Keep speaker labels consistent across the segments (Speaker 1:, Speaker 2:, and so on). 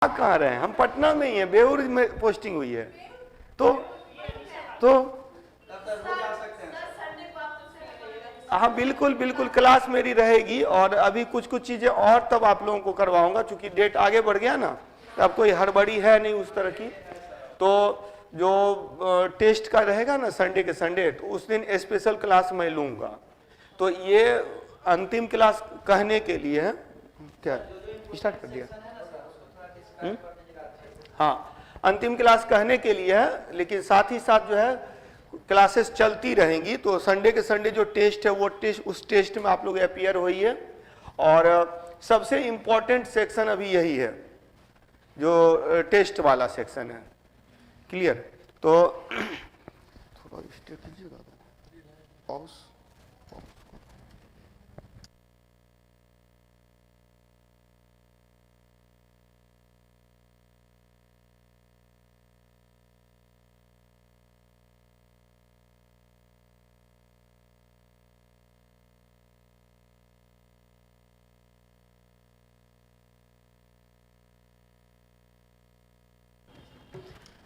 Speaker 1: कहाँ रहे हैं, हम पटना में ही हैं, बेउर में पोस्टिंग हुई है। तो हाँ बिल्कुल बिल्कुल, क्लास मेरी रहेगी और अभी कुछ चीजें और तब आप लोगों को करवाऊंगा, चूंकि डेट आगे बढ़ गया ना, अब कोई हड़बड़ी है नहीं उस तरह की। तो जो टेस्ट का रहेगा ना संडे के संडे, तो उस दिन स्पेशल क्लास मैं लूंगा। तो ये अंतिम क्लास कहने के लिए है, क्या स्टार्ट कर दिया? हाँ, अंतिम क्लास कहने के लिए है, लेकिन साथ ही साथ जो है क्लासेस चलती रहेंगी। तो संडे के संडे जो टेस्ट है वो टेस्ट, उस टेस्ट में आप लोग अपीयर होइए। और सबसे इम्पोर्टेंट सेक्शन अभी यही है जो टेस्ट वाला सेक्शन है, क्लियर? तो थोड़ा स्टे कीजिएगा, पॉज।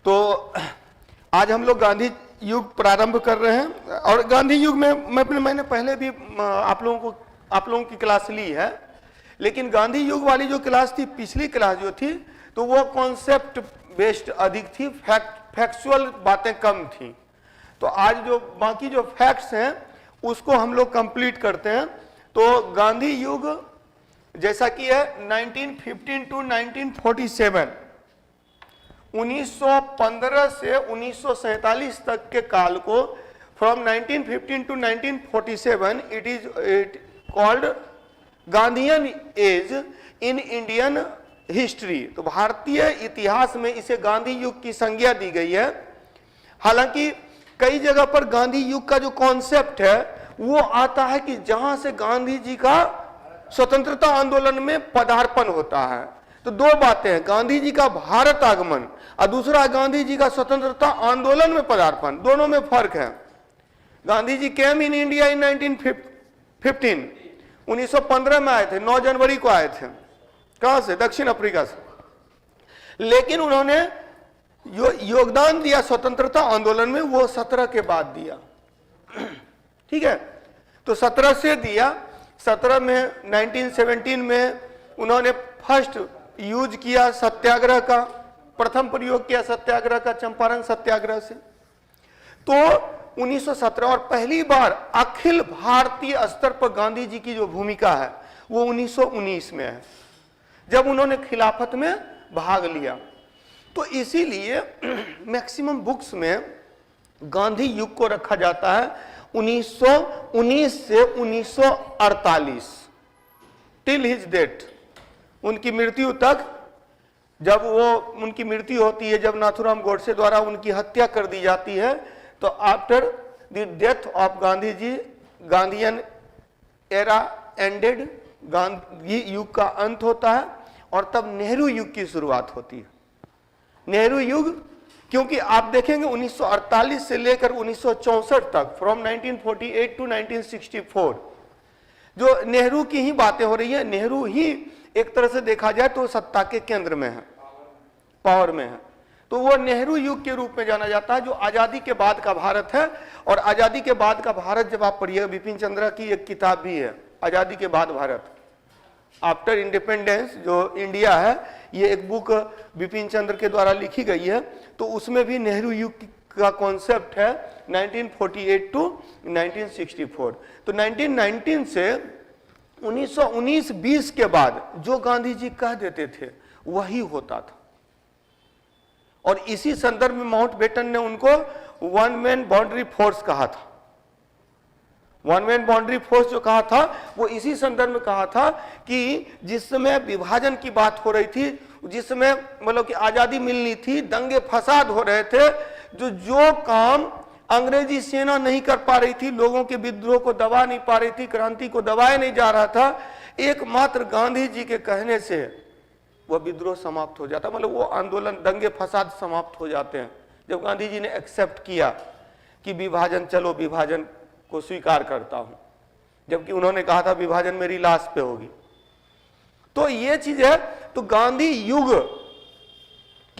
Speaker 1: तो आज हम लोग गांधी युग प्रारंभ कर रहे हैं। और गांधी युग में मैंने पहले भी आप लोगों की क्लास ली है, लेकिन गांधी युग वाली जो क्लास थी, पिछली क्लास जो थी, तो वो कॉन्सेप्ट बेस्ड अधिक थी, फैक्चुअल बातें कम थी। तो आज जो बाकी जो फैक्ट्स हैं उसको हम लोग कंप्लीट करते हैं। तो गांधी युग जैसा कि है 1915 टू 1947, 1915 से 1947 तक के काल को, from 1915 to 1947, it is called Gandhian age in Indian history. तो भारतीय इतिहास में इसे गांधी युग की संज्ञा दी गई है। हालांकि कई जगह पर गांधी युग का जो कॉन्सेप्ट है वो आता है कि जहां से गांधी जी का स्वतंत्रता आंदोलन में पदार्पण होता है। तो दो बातें हैं, गांधी जी का भारत आगमन और दूसरा गांधी जी का स्वतंत्रता आंदोलन में पदार्पण, दोनों में फर्क है। गांधी जी केम इन इंडिया इन 1915, 1915 में आए थे, 9 जनवरी को आए थे। कहां से? दक्षिण अफ्रीका से। लेकिन उन्होंने योगदान दिया स्वतंत्रता आंदोलन में, वो 17 के बाद दिया। ठीक है, तो 17 से दिया। 17 में 1917 में उन्होंने फर्स्ट यूज किया सत्याग्रह का, प्रथम प्रयोग किया सत्याग्रह का, चंपारण सत्याग्रह से। तो 1917 और पहली बार अखिल भारतीय स्तर पर गांधी जी की जो भूमिका है वो 1919 में है, जब उन्होंने खिलाफत में भाग लिया। तो इसीलिए मैक्सिमम बुक्स में गांधी युग को रखा जाता है 1919 से 1948, टिल हिज डेथ, उनकी मृत्यु तक। जब वो उनकी मृत्यु होती है, जब नाथूराम गोडसे द्वारा उनकी हत्या कर दी जाती है, तो after the death of Gandhi ji, Gandhian era ended, Gandhi युग का अंत होता है और तब नेहरू युग की शुरुआत होती है। नेहरू युग, क्योंकि आप देखेंगे 1948 से लेकर 1964 तक, फ्रॉम 1948 टू 1964, जो नेहरू की ही बातें हो रही है। नेहरू ही एक तरह से देखा जाए तो सत्ता के केंद्र में है, पावर में है। तो वो नेहरू युग के रूप में जाना जाता है, जो आजादी के बाद का भारत है। और आजादी के बाद का भारत जब आप पढ़िएगा, बिपिन चंद्रा की एक किताब भी है, आजादी के बाद भारत, आफ्टर इंडिपेंडेंस, जो इंडिया है, ये एक बुक बिपिन चंद्र के द्वारा लिखी गई है। तो उसमें भी नेहरू युग का कॉन्सेप्ट है 1948 टू 1964। तो 1919 से 1919-20 के बाद जो गांधी जी कह देते थे वही होता था। और इसी संदर्भ में माउंटबेटन ने उनको वन मैन बाउंड्री फोर्स कहा था। वन मैन बाउंड्री फोर्स जो कहा था वो इसी संदर्भ में कहा था कि जिस समय विभाजन की बात हो रही थी, जिस समय मतलब कि आजादी मिलनी थी, दंगे फसाद हो रहे थे, जो काम अंग्रेजी सेना नहीं कर पा रही थी, लोगों के विद्रोह को दबा नहीं पा रही थी, क्रांति को दबाया नहीं जा रहा था, एकमात्र गांधी जी के कहने से वह विद्रोह समाप्त हो जाता, मतलब वो आंदोलन, दंगे फसाद समाप्त हो जाते हैं, जब गांधी जी ने एक्सेप्ट किया कि विभाजन, चलो विभाजन को स्वीकार करता हूं, जबकि उन्होंने कहा था विभाजन मेरी लाश पे होगी। तो ये चीज है। तो गांधी युग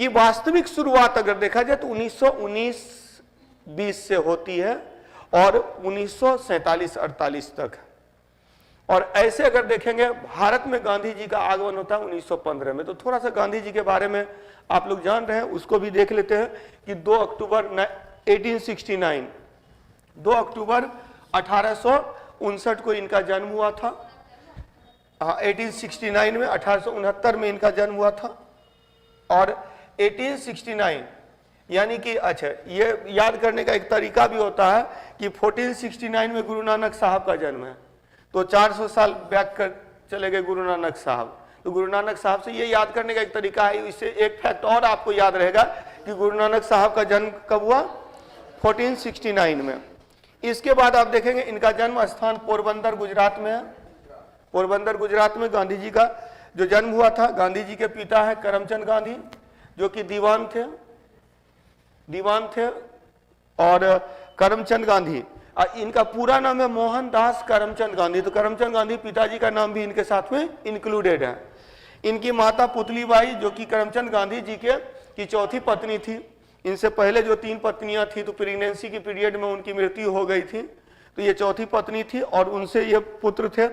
Speaker 1: कि वास्तविक शुरुआत अगर देखा जाए तो 1919-20 से होती है और 1947-48 तक। और ऐसे अगर देखेंगे भारत में गांधी जी का आगमन होता है 1915 में। तो थोड़ा सा गांधी जी के बारे में आप लोग जान रहे हैं, उसको भी देख लेते हैं कि 2 अक्टूबर 1869, 2 अक्टूबर 1859 को इनका जन्म हुआ था। 1869 में, 1869 में इनका जन्म हुआ था। और 1869 यानी कि अच्छा, ये याद करने का एक तरीका भी होता है कि 1469 में गुरु नानक साहब का जन्म है, तो 400 साल बैक कर चले गए गुरु नानक साहब। तो गुरु नानक साहब से ये याद करने का एक तरीका है। इससे एक फैक्ट और आपको याद रहेगा कि गुरु नानक साहब का जन्म कब हुआ, 1469 में। इसके बाद आप देखेंगे इनका जन्म स्थान पोरबंदर गुजरात में है। पोरबंदर गुजरात में गांधी जी का जो जन्म हुआ था। गांधी जी के पिता है करमचंद गांधी, जो कि दीवान थे। और करमचंद गांधी, इनका पूरा नाम है मोहनदास करमचंद गांधी। तो करमचंद गांधी पिताजी का नाम भी इनके साथ में इंक्लूडेड है। इनकी माता पुतलीबाई, जो कि करमचंद गांधी जी की चौथी पत्नी थी। इनसे पहले जो 3 पत्नियां थी, तो प्रेगनेंसी की पीरियड में उनकी मृत्यु हो गई थी, तो ये चौथी पत्नी थी। और उनसे ये पुत्र थे।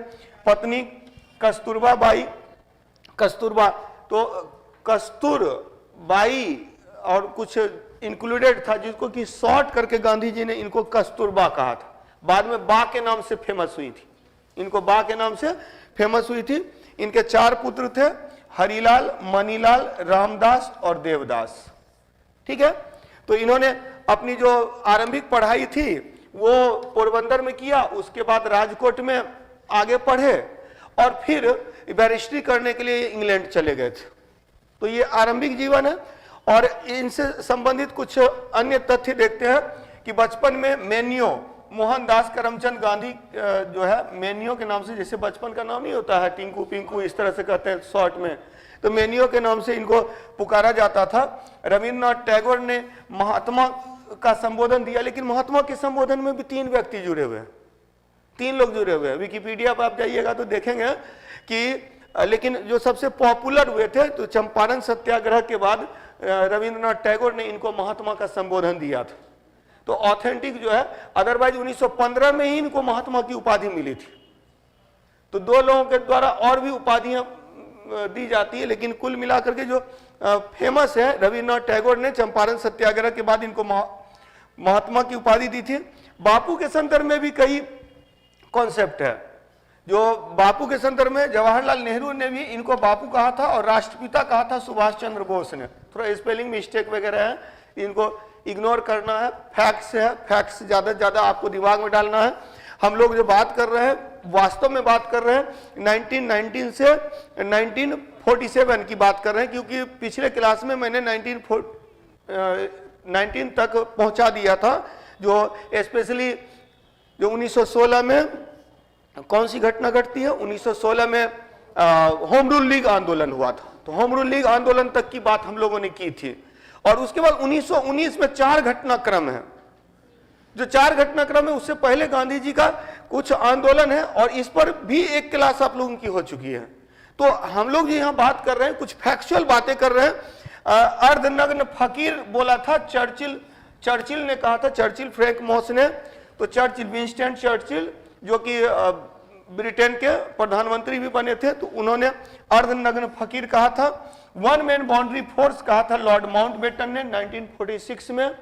Speaker 1: पत्नी कस्तूरबा बाई, कस्तूरबा, तो कस्तूरबाई और कुछ इंक्लूडेड था, जिसको कि शॉर्ट करके गांधी जी ने इनको कस्तूरबा कहा था। बाद में बा के नाम से फेमस हुई थी, इनको बा के नाम से फेमस हुई थी। इनके 4 पुत्र थे, हरिलाल, मनीलाल, रामदास और देवदास। ठीक है। तो इन्होंने अपनी जो आरंभिक पढ़ाई थी वो पोरबंदर में किया, उसके बाद राजकोट में आगे पढ़े और फिर बैरिस्ट्री करने के लिए इंग्लैंड चले गए थे। तो ये आरंभिक जीवन है। और इनसे संबंधित कुछ अन्य तथ्य देखते हैं कि बचपन में मेनियो, मोहनदास करमचंद गांधी जो है मेनियो के नाम से, जैसे बचपन का नाम नहीं होता है टिंकू पिंकू, इस तरह से कहते हैं शॉर्ट में, तो मेनियो के नाम से इनको पुकारा जाता था। रविन्द्रनाथ टैगोर ने महात्मा का संबोधन दिया, लेकिन महात्मा के संबोधन में भी 3 व्यक्ति जुड़े हुए हैं, 3 लोग जुड़े हुए हैं। विकिपीडिया पर आप जाइएगा तो देखेंगे कि लेकिन जो सबसे पॉपुलर हुए थे, तो चंपारण सत्याग्रह के बाद रविन्द्रनाथ टैगोर ने इनको महात्मा का संबोधन दिया था। तो ऑथेंटिक जो है, अदरवाइज 1915 में ही इनको महात्मा की उपाधि मिली थी। तो 2 लोगों के द्वारा और भी उपाधियां दी जाती है, लेकिन कुल मिलाकर के जो फेमस है, रविन्द्रनाथ टैगोर ने चंपारण सत्याग्रह के बाद इनको महात्मा की उपाधि दी थी। बापू के संदर्भ में भी कई कॉन्सेप्ट है। जो बापू के संदर्भ में जवाहरलाल नेहरू ने भी इनको बापू कहा था और राष्ट्रपिता कहा था सुभाष चंद्र बोस ने। थोड़ा स्पेलिंग मिस्टेक वगैरह है, इनको इग्नोर करना है। फैक्ट्स है, फैक्ट्स ज्यादा से ज्यादा आपको दिमाग में डालना है। हम लोग जो बात कर रहे हैं, वास्तव में बात कर रहे हैं 1919 से 1947 की बात कर रहे हैं, क्योंकि पिछले क्लास में मैंने 1919 तक पहुंचा दिया था। जो स्पेशली जो 1916 में कौन सी घटना घटती है, 1916 में होम रूल लीग आंदोलन हुआ था। तो होम रूल लीग आंदोलन तक की बात हम लोगों ने की थी। और उसके बाद 1919 में 4 घटनाक्रम है। जो 4 घटनाक्रम है, उससे पहले गांधी जी का कुछ आंदोलन है, और इस पर भी एक क्लास आप लोगों की हो चुकी है। तो हम लोग यहाँ बात कर रहे हैं, कुछ फैक्चुअल बातें कर रहे हैं। अर्धनग्न फकीर बोला था चर्चिल ने कहा था, चर्चिल फ्रैंक मॉस ने। तो चर्चिल, विंस्टन चर्चिल, जो कि ब्रिटेन के प्रधानमंत्री भी बने थे, तो उन्होंने अर्धनग्न फकीर कहा था। 1 मैन बाउंड्री फोर्स कहा था लॉर्ड माउंटबेटन ने 1946 में,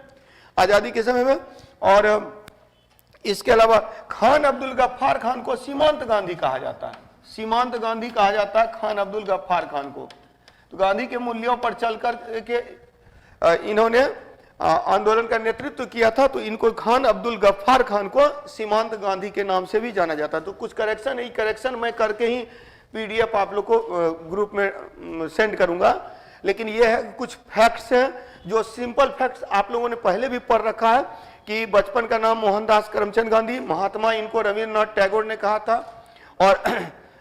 Speaker 1: आजादी के समय में। और इसके अलावा खान अब्दुल गफ्फार खान को सीमांत गांधी कहा जाता है, सीमांत गांधी कहा जाता है खान अब्दुल गफ्फार खान को। तो गांधी के मूल्यों पर चलकर के इन्होंने आंदोलन का नेतृत्व किया था। तो इनको खान अब्दुल गफ्फार खान को सीमांत गांधी के नाम से भी जाना जाता है। तो कुछ करेक्शन मैं करके ही पीडीएफ आप लोग को ग्रुप में सेंड करूंगा। लेकिन ये है कुछ फैक्ट्स हैं, जो सिंपल फैक्ट्स आप लोगों ने पहले भी पढ़ रखा है कि बचपन का नाम मोहनदास करमचंद गांधी, महात्मा इनको रविन्द्रनाथ टैगोर ने कहा था। और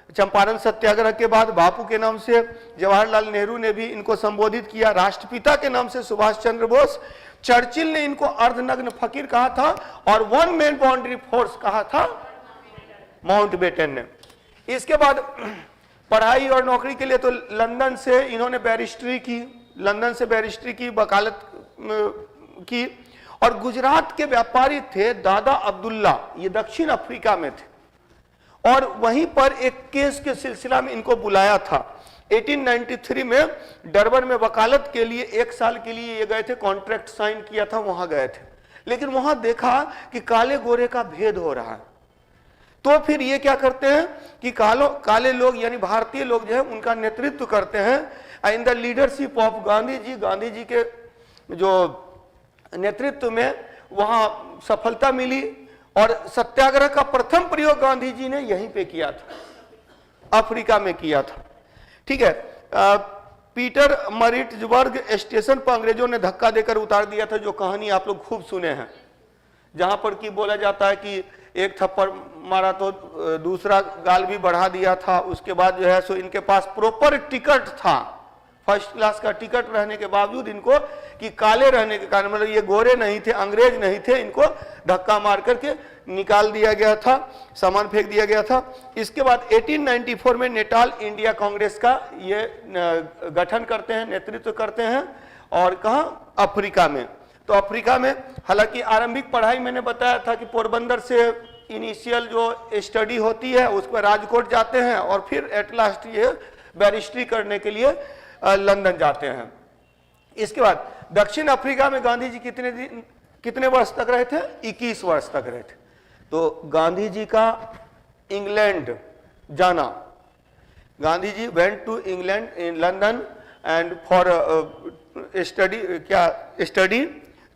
Speaker 1: चंपारण सत्याग्रह के बाद बापू के नाम से जवाहरलाल नेहरू ने भी इनको संबोधित किया, राष्ट्रपिता के नाम से सुभाष चंद्र बोस। चर्चिल ने इनको अर्धनग्न फकीर कहा था, और 1 मैन बाउंड्री फोर्स कहा था माउंटबेटन ने। इसके बाद पढ़ाई और नौकरी के लिए तो लंदन से इन्होंने बैरिस्ट्री की, लंदन से बैरिस्ट्री की, वकालत की। और गुजरात के व्यापारी थे दादा अब्दुल्ला, ये दक्षिण अफ्रीका में थे, और वहीं पर एक केस के सिलसिला में इनको बुलाया था। 1893 में डरबन में वकालत के लिए 1 साल के लिए ये गए थे, कॉन्ट्रैक्ट साइन किया था, वहां गए थे। लेकिन वहां देखा कि काले गोरे का भेद हो रहा है, तो फिर ये क्या करते हैं कि काले लोग यानी भारतीय लोग जो है उनका नेतृत्व करते हैं। In the leadership of Gandhi ji के जो नेतृत्व में वहां सफलता मिली, और सत्याग्रह का प्रथम प्रयोग गांधी जी ने यहीं पे किया था, अफ्रीका में किया था। ठीक है, पीटर मरिट्जबर्ग स्टेशन पर अंग्रेजों ने धक्का देकर उतार दिया था, जो कहानी आप लोग खूब सुने हैं, जहां पर कि बोला जाता है कि एक थप्पड़ मारा तो दूसरा गाल भी बढ़ा दिया था। उसके बाद जो है सो इनके पास प्रॉपर टिकट था, फर्स्ट क्लास का टिकट रहने के बावजूद इनको, कि काले रहने के कारण, मतलब ये गोरे नहीं थे, अंग्रेज नहीं थे, इनको धक्का मार करके निकाल दिया गया था, सामान फेंक दिया गया था। इसके बाद 1894 में नेटाल इंडिया कांग्रेस का ये गठन करते हैं, नेतृत्व करते हैं, और कहाँ, अफ्रीका में। तो अफ्रीका में हालांकि आरंभिक पढ़ाई मैंने बताया था कि पोरबंदर से इनिशियल जो स्टडी होती है उस पर राजकोट जाते हैं, और फिर एट लास्ट ये बैरिस्ट्री करने के लिए लंदन जाते हैं। इसके बाद दक्षिण अफ्रीका में गांधी जी कितने वर्ष तक रहे थे? 21 वर्ष तक रहे थे। तो गांधी जी का इंग्लैंड जाना, Gandhi ji went to England in London and for study,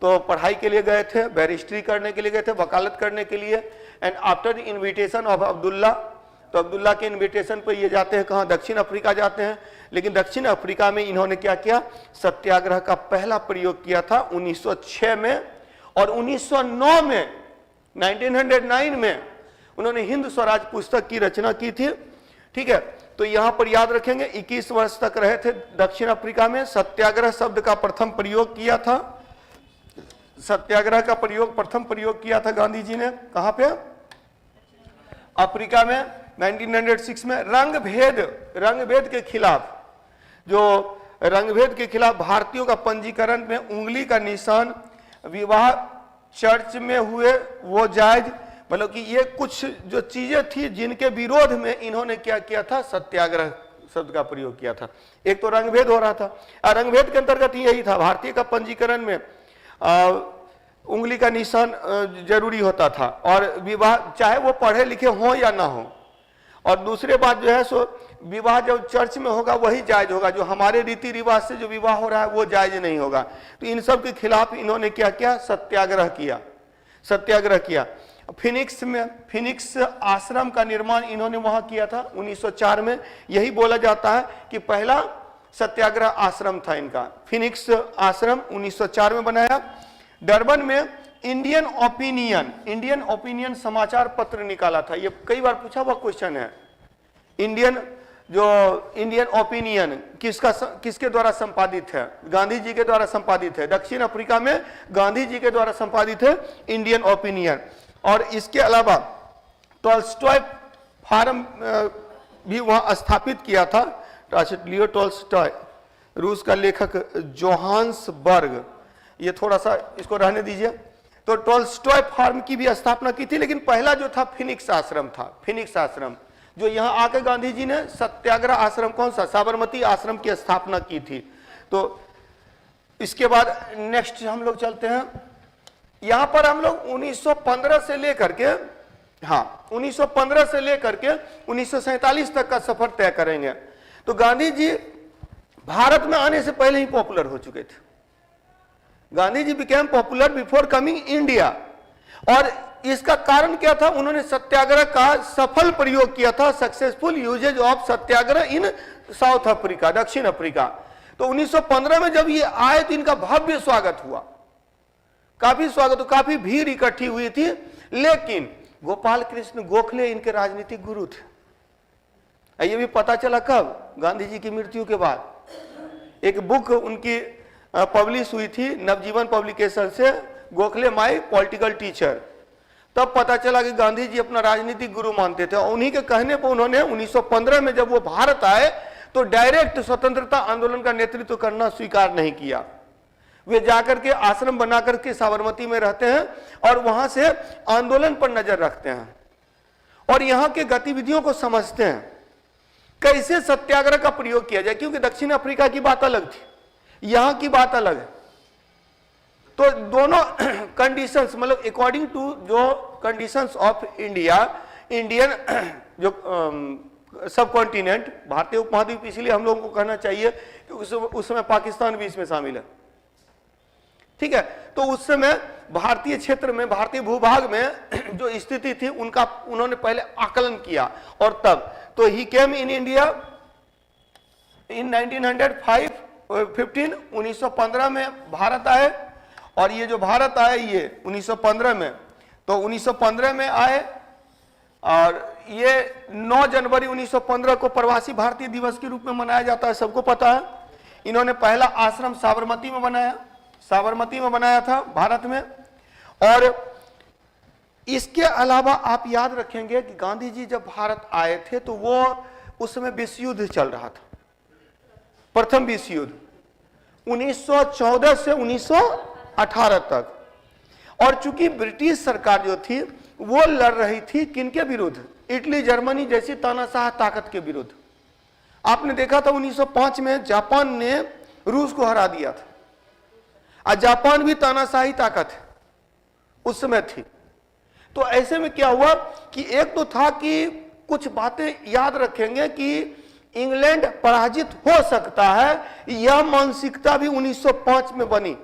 Speaker 1: तो पढ़ाई के लिए गए थे, बैरिस्ट्री करने के लिए गए थे, वकालत करने के लिए। And after the invitation of Abdullah, तो अब्दुल्ला के इन्विटेशन पर ये जाते हैं कहाँ, दक्षिण अफ्रीका जाते हैं। लेकिन दक्षिण अफ्रीका में इन्होंने क्या किया, सत्याग्रह का पहला प्रयोग किया था 1906 में, और 1909 में 1909 में उन्होंने हिंद स्वराज पुस्तक की रचना की थी। ठीक है, तो यहां पर याद रखेंगे 21 वर्ष तक रहे थे दक्षिण अफ्रीका में। सत्याग्रह शब्द का प्रथम प्रयोग किया था, सत्याग्रह का प्रथम प्रयोग किया था गांधी जी ने, कहां पे, अफ्रीका में 1906 में। रंगभेद के खिलाफ, जो रंगभेद के खिलाफ भारतीयों का पंजीकरण में उंगली का निशान, विवाह चर्च में हुए वो जायज, मतलब कि ये कुछ जो चीजें थी जिनके विरोध में इन्होंने क्या किया था, सत्याग्रह शब्द का प्रयोग किया था। एक तो रंगभेद हो रहा था, और रंगभेद के अंतर्गत यही था, भारतीय का पंजीकरण में उंगली का निशान जरूरी होता था, और विवाह चाहे वो पढ़े लिखे हो या ना हो, और दूसरे बात जो है सो विवाह जब चर्च में होगा वही जायज होगा, जो हमारे रीति रिवाज से जो विवाह हो रहा है वो जायज नहीं होगा। तो इन सब के खिलाफ इन्होंने क्या किया, सत्याग्रह किया। फिनिक्स आश्रम का निर्माण इन्होंने वहां किया था 1904 में। यही बोला जाता है कि पहला सत्याग्रह आश्रम था इनका, फिनिक्स आश्रम 1904 में बनाया। डरबन में इंडियन ओपिनियन समाचार पत्र निकाला था। ये कई बार पूछा हुआ क्वेश्चन है। इंडियन ओपिनियन किसके द्वारा संपादित है? गांधी जी के द्वारा संपादित है। दक्षिण अफ्रीका में गांधी जी के द्वारा संपादित है इंडियन ओपिनियन। और इसके अलावा टॉल्स्टॉय फार्म भी वहां स्थापित किया था। लियो टॉल्स्टॉय, रूस का लेखक जोहान्सबर्ग, ये थोड़ा सा इसको रहने दीजिए। तो टॉल्स्टॉय फार्म की भी स्थापना की थी, लेकिन पहला जो था फिनिक्स आश्रम था। फिनिक्स आश्रम जो यहां आकर गांधी जी ने सत्याग्रह आश्रम, कौन सा, साबरमती आश्रम की स्थापना की थी। तो इसके बाद नेक्स्ट हम लोग चलते हैं। यहां पर हम लोग 1915 से लेकर के 1947 तक का सफर तय करेंगे। तो गांधी जी भारत में आने से पहले ही पॉपुलर हो चुके थे। Gandhi ji became popular before coming India. और इसका कारण क्या था? उन्होंने सत्याग्रह का सफल प्रयोग किया था, successful usages of satyagraha in South Africa, दक्षिण अफ्रीका। तो 1915 में जब ये आए तो इनका भव्य स्वागत हुआ, काफी भीड़ इकट्ठी हुई थी। लेकिन गोपाल कृष्ण गोखले इनके राजनीतिक गुरु थे। ये भी पता चला कब? गांधी जी की मृत्यु के बाद। एक बुक उनकी पब्लिश हुई थी नवजीवन पब्लिकेशन से, गोखले माय पॉलिटिकल टीचर। तब पता चला कि गांधी जी अपना राजनीतिक गुरु मानते थे। और उन्हीं के कहने पर उन्होंने 1915 में जब वो भारत आए तो डायरेक्ट स्वतंत्रता आंदोलन का नेतृत्व करना स्वीकार नहीं किया। वे जाकर के आश्रम बनाकर के साबरमती में रहते हैं और वहां से आंदोलन पर नजर रखते हैं और यहां के गतिविधियों को समझते हैं, कैसे सत्याग्रह का प्रयोग किया जाए, क्योंकि दक्षिण अफ्रीका की बात अलग थी, यहां की बात अलग है। तो दोनों कंडीशंस, मतलब अकॉर्डिंग टू जो कंडीशंस ऑफ इंडियन जो सब कॉन्टिनेंट, भारतीय उपमहाद्वीप, इसलिए हम लोगों को कहना चाहिए कि उस समय पाकिस्तान भी इसमें शामिल है, ठीक है। तो उस समय भारतीय क्षेत्र में, भारतीय भूभाग में जो स्थिति थी उनका उन्होंने पहले आकलन किया और तब तो ही केम इन इंडिया इन 1915 में भारत आए, और ये जो भारत आए ये 1915 में, तो 1915 में आए और ये 9 जनवरी 1915 को प्रवासी भारतीय दिवस के रूप में मनाया जाता है, सबको पता है। इन्होंने पहला आश्रम साबरमती में बनाया था भारत में। और इसके अलावा आप याद रखेंगे कि गांधी जी जब भारत आए थे तो वो उस समय विश्व युद्ध चल रहा था, प्रथम विश्व युद्ध 1914 से 1918 तक। और चूंकि ब्रिटिश सरकार जो थी वो लड़ रही थी किनके विरुद्ध, इटली जर्मनी जैसी तानाशाह ताकत के विरुद्ध। आपने देखा था 1905 में जापान ने रूस को हरा दिया था, और जापान भी तानाशाही ताकत उस समय थी। तो ऐसे में क्या हुआ कि एक तो था कि कुछ बातें याद रखेंगे कि इंग्लैंड पराजित हो सकता है, यह मानसिकता भी 1905 में बनी,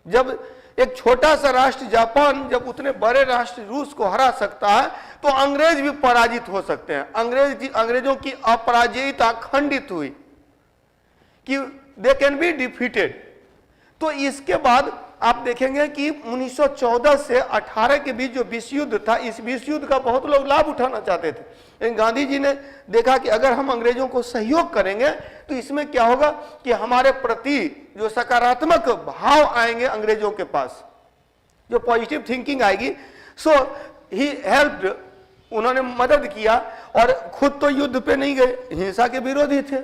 Speaker 1: जब एक छोटा सा राष्ट्र जापान जब उतने बड़े राष्ट्र रूस को हरा सकता है तो अंग्रेज भी पराजित हो सकते हैं। अंग्रेजों की अपराजयता खंडित हुई कि दे कैन बी डिफीटेड। तो इसके बाद आप देखेंगे कि 1914 से 18 के बीच जो विश्व युद्ध था, इस विश्व युद्ध का बहुत लोग लाभ उठाना चाहते थे, लेकिन गांधी जी ने देखा कि अगर हम अंग्रेजों को सहयोग करेंगे तो इसमें क्या होगा कि हमारे प्रति जो सकारात्मक भाव आएंगे अंग्रेजों के पास, जो पॉजिटिव थिंकिंग आएगी। सो ही हेल्प्ड, उन्होंने मदद किया। और खुद तो युद्ध पे नहीं गए, हिंसा के विरोधी थे,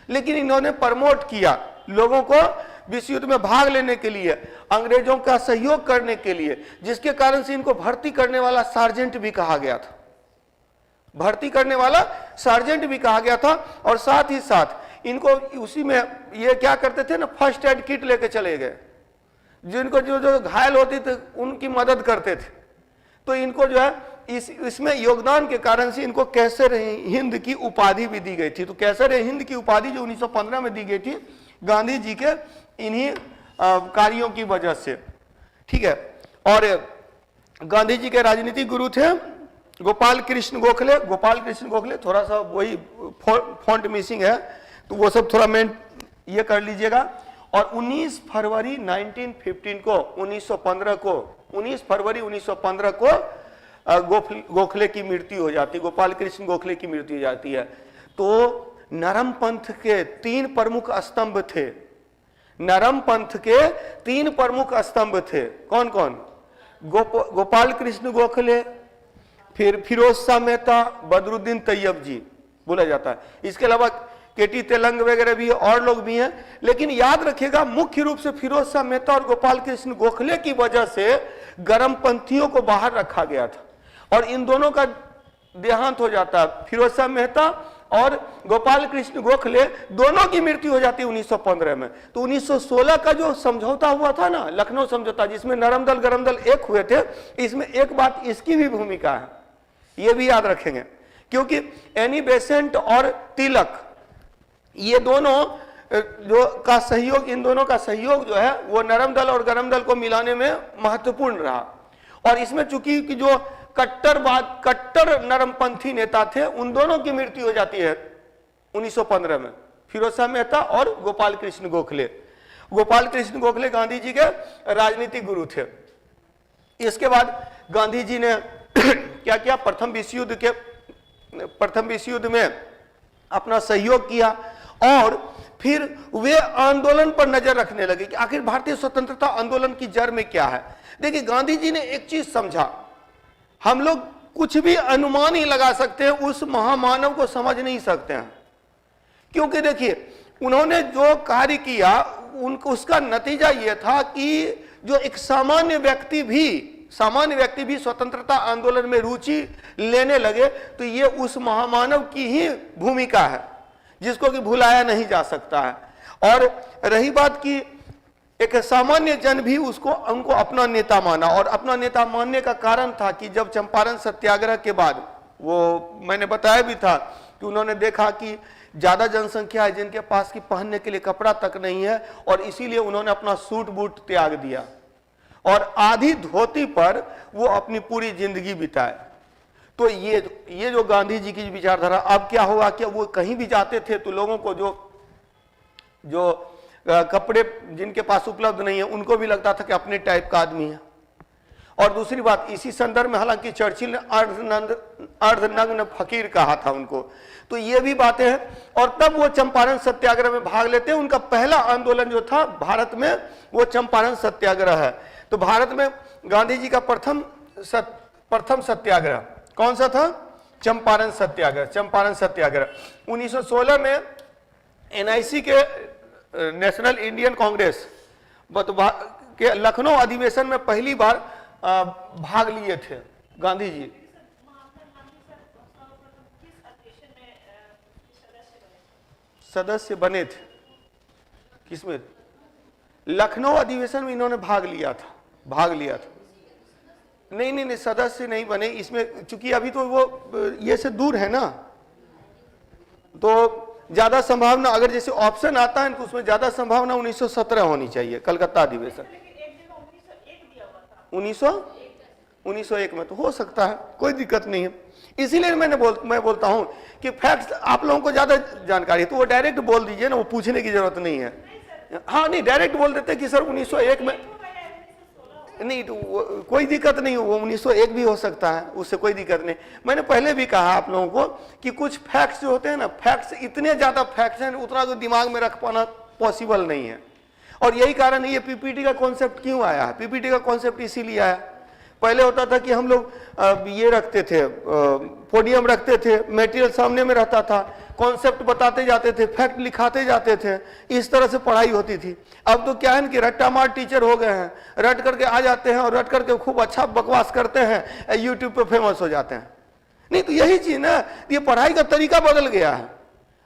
Speaker 1: लेकिन इन्होंने प्रमोट किया लोगों को विश्व युद्ध में भाग लेने के लिए, अंग्रेजों का सहयोग करने के लिए, जिसके कारण से इनको भर्ती करने वाला सार्जेंट भी कहा गया था, भर्ती करने वाला सार्जेंट भी कहा गया था। और साथ ही साथ इनको उसी में ये क्या करते थे ना, फर्स्ट एड किट लेके चले गए, जिनको जो घायल होते थे उनकी मदद करते थे। तो इनको जो है इसमें योगदान के कारण से इनको कैसर हिंद की उपाधि भी दी गई थी। तो कैसर हिंद की उपाधि जो 1915 में दी गई थी गांधी जी के इन्हीं कार्यों की वजह से, ठीक है। और गांधी जी के राजनीतिक गुरु थे गोपाल कृष्ण गोखले। गोपाल कृष्ण गोखले, थोड़ा सा वही फॉन्ट मिसिंग है तो वो सब थोड़ा मेन ये कर लीजिएगा। और 19 फरवरी 1915 को 19 फरवरी 1915 को गोखले की मृत्यु हो जाती है, गोपाल कृष्ण गोखले की मृत्यु हो जाती है। तो नरम पंथ के 3 प्रमुख स्तंभ थे, नरम पंथ के 3 प्रमुख स्तंभ थे। कौन कौन? गोपाल कृष्ण गोखले, फिर फिरोज शाह मेहता, बदरुद्दीन तैयब जी बोला जाता है। इसके अलावा केटी तेलंग वगैरह भी है, और लोग भी हैं। लेकिन याद रखिएगा मुख्य रूप से फिरोज शाह मेहता और गोपाल कृष्ण गोखले की वजह से गरम पंथियों को बाहर रखा गया था, और इन दोनों का देहांत हो जाता है। फिरोज शाह मेहता और गोपाल कृष्ण गोखले दोनों की मृत्यु हो जाती है 1915 में। तो 1916 का जो समझौता हुआ था ना, लखनऊ समझौता, जिसमें नरम दल गरम दल एक हुए थे, इसमें एक बात इसकी भी भूमिका है, ये भी याद रखेंगे। क्योंकि एनी बेसेंट और तिलक, ये दोनों जो का सहयोग, इन दोनों का सहयोग जो है वो नरम दल और गरम दल को मिलाने में महत्वपूर्ण रहा। और इसमें चूंकि कि जो कट्टर नरमपंथी नेता थे, उन दोनों की मृत्यु हो जाती है 1915 में, फिरोज शाह मेहता और गोपाल कृष्ण गोखले। गोपाल कृष्ण गोखले गांधी जी के राजनीतिक गुरु थे। इसके बाद गांधी जी ने क्या किया, प्रथम विश्व युद्ध में अपना सहयोग किया, और फिर वे आंदोलन पर नजर रखने लगे कि आखिर भारतीय स्वतंत्रता आंदोलन की जड़ में क्या है। देखिए गांधी जी ने एक चीज समझा, हम लोग कुछ भी अनुमान ही लगा सकते हैं, उस महामानव को समझ नहीं सकते हैं, क्योंकि देखिए उन्होंने जो कार्य किया उनको उसका नतीजा यह था कि जो एक सामान्य व्यक्ति भी स्वतंत्रता आंदोलन में रुचि लेने लगे, तो ये उस महामानव की ही भूमिका है जिसको कि भुलाया नहीं जा सकता है। और रही बात की एक सामान्य जन भी उनको अपना नेता माना, और अपना नेता मानने का कारण था कि जब चंपारण सत्याग्रह के बाद, वो मैंने बताया भी था कि उन्होंने देखा कि ज्यादा जनसंख्या है जिनके पास की पहनने के लिए कपड़ा तक नहीं है, और इसीलिए उन्होंने अपना सूट बूट त्याग दिया और आधी धोती पर वो अपनी पूरी जिंदगी बिताए। तो ये जो गांधी जी की विचारधारा, अब क्या हुआ कि वो कहीं भी जाते थे तो लोगों को जो कपड़े जिनके पास उपलब्ध नहीं है उनको भी लगता था कि अपने टाइप का आदमी है। और दूसरी बात, इसी संदर्भ में हालांकि चर्चिल ने अर्धनग्न फकीर कहा था उनको, तो ये भी बातें हैं। और तब वो चंपारण सत्याग्रह में भाग लेते हैं। उनका पहला आंदोलन जो था भारत में वो चंपारण सत्याग्रह है। तो भारत में गांधी जी का प्रथम सत्याग्रह कौन सा था? चंपारण सत्याग्रह 1916 में एनआईसी के नेशनल इंडियन कांग्रेस के लखनऊ अधिवेशन में पहली बार भाग लिए थे गांधी जी। सदस्य बने थे किसमें? लखनऊ अधिवेशन में इन्होंने भाग लिया था। नहीं, सदस्य नहीं बने इसमें, चूंकि अभी तो वो ये से दूर है ना, तो ज्यादा संभावना, अगर जैसे ऑप्शन आता है तो उसमें ज्यादा संभावना 1917 होनी चाहिए, कलकत्ता अधिवेशन 1901 में तो हो सकता है, कोई दिक्कत नहीं है। इसीलिए मैं बोलता हूं कि फैक्ट्स आप लोगों को ज्यादा जानकारी है तो वो डायरेक्ट बोल दीजिए ना, वो पूछने की जरूरत नहीं है। हाँ नहीं, डायरेक्ट बोल देते कि सर 1901 में, नहीं तो कोई दिक्कत नहीं, वो 1901 भी हो सकता है, उससे कोई दिक्कत नहीं। मैंने पहले भी कहा आप लोगों को कि कुछ फैक्ट्स जो होते हैं ना, फैक्ट्स इतने ज्यादा फैक्ट्स हैं उतना तो दिमाग में रख पाना पॉसिबल नहीं है। और यही कारण है ये पीपीटी का कॉन्सेप्ट क्यों आया है। पीपीटी का कॉन्सेप्ट इसीलिए आया, पहले होता था कि हम लोग ये रखते थे, पोडियम रखते थे, मटेरियल सामने में रहता था, कॉन्सेप्ट बताते जाते थे, फैक्ट लिखाते जाते थे, इस तरह से पढ़ाई होती थी। अब तो क्या है कि रट्टा मार टीचर हो गए हैं, रट करके आ जाते हैं और रट करके खूब अच्छा बकवास करते हैं, यूट्यूब पे फेमस हो जाते हैं। नहीं तो यही चीज ना, ये पढ़ाई का तरीका बदल गया है।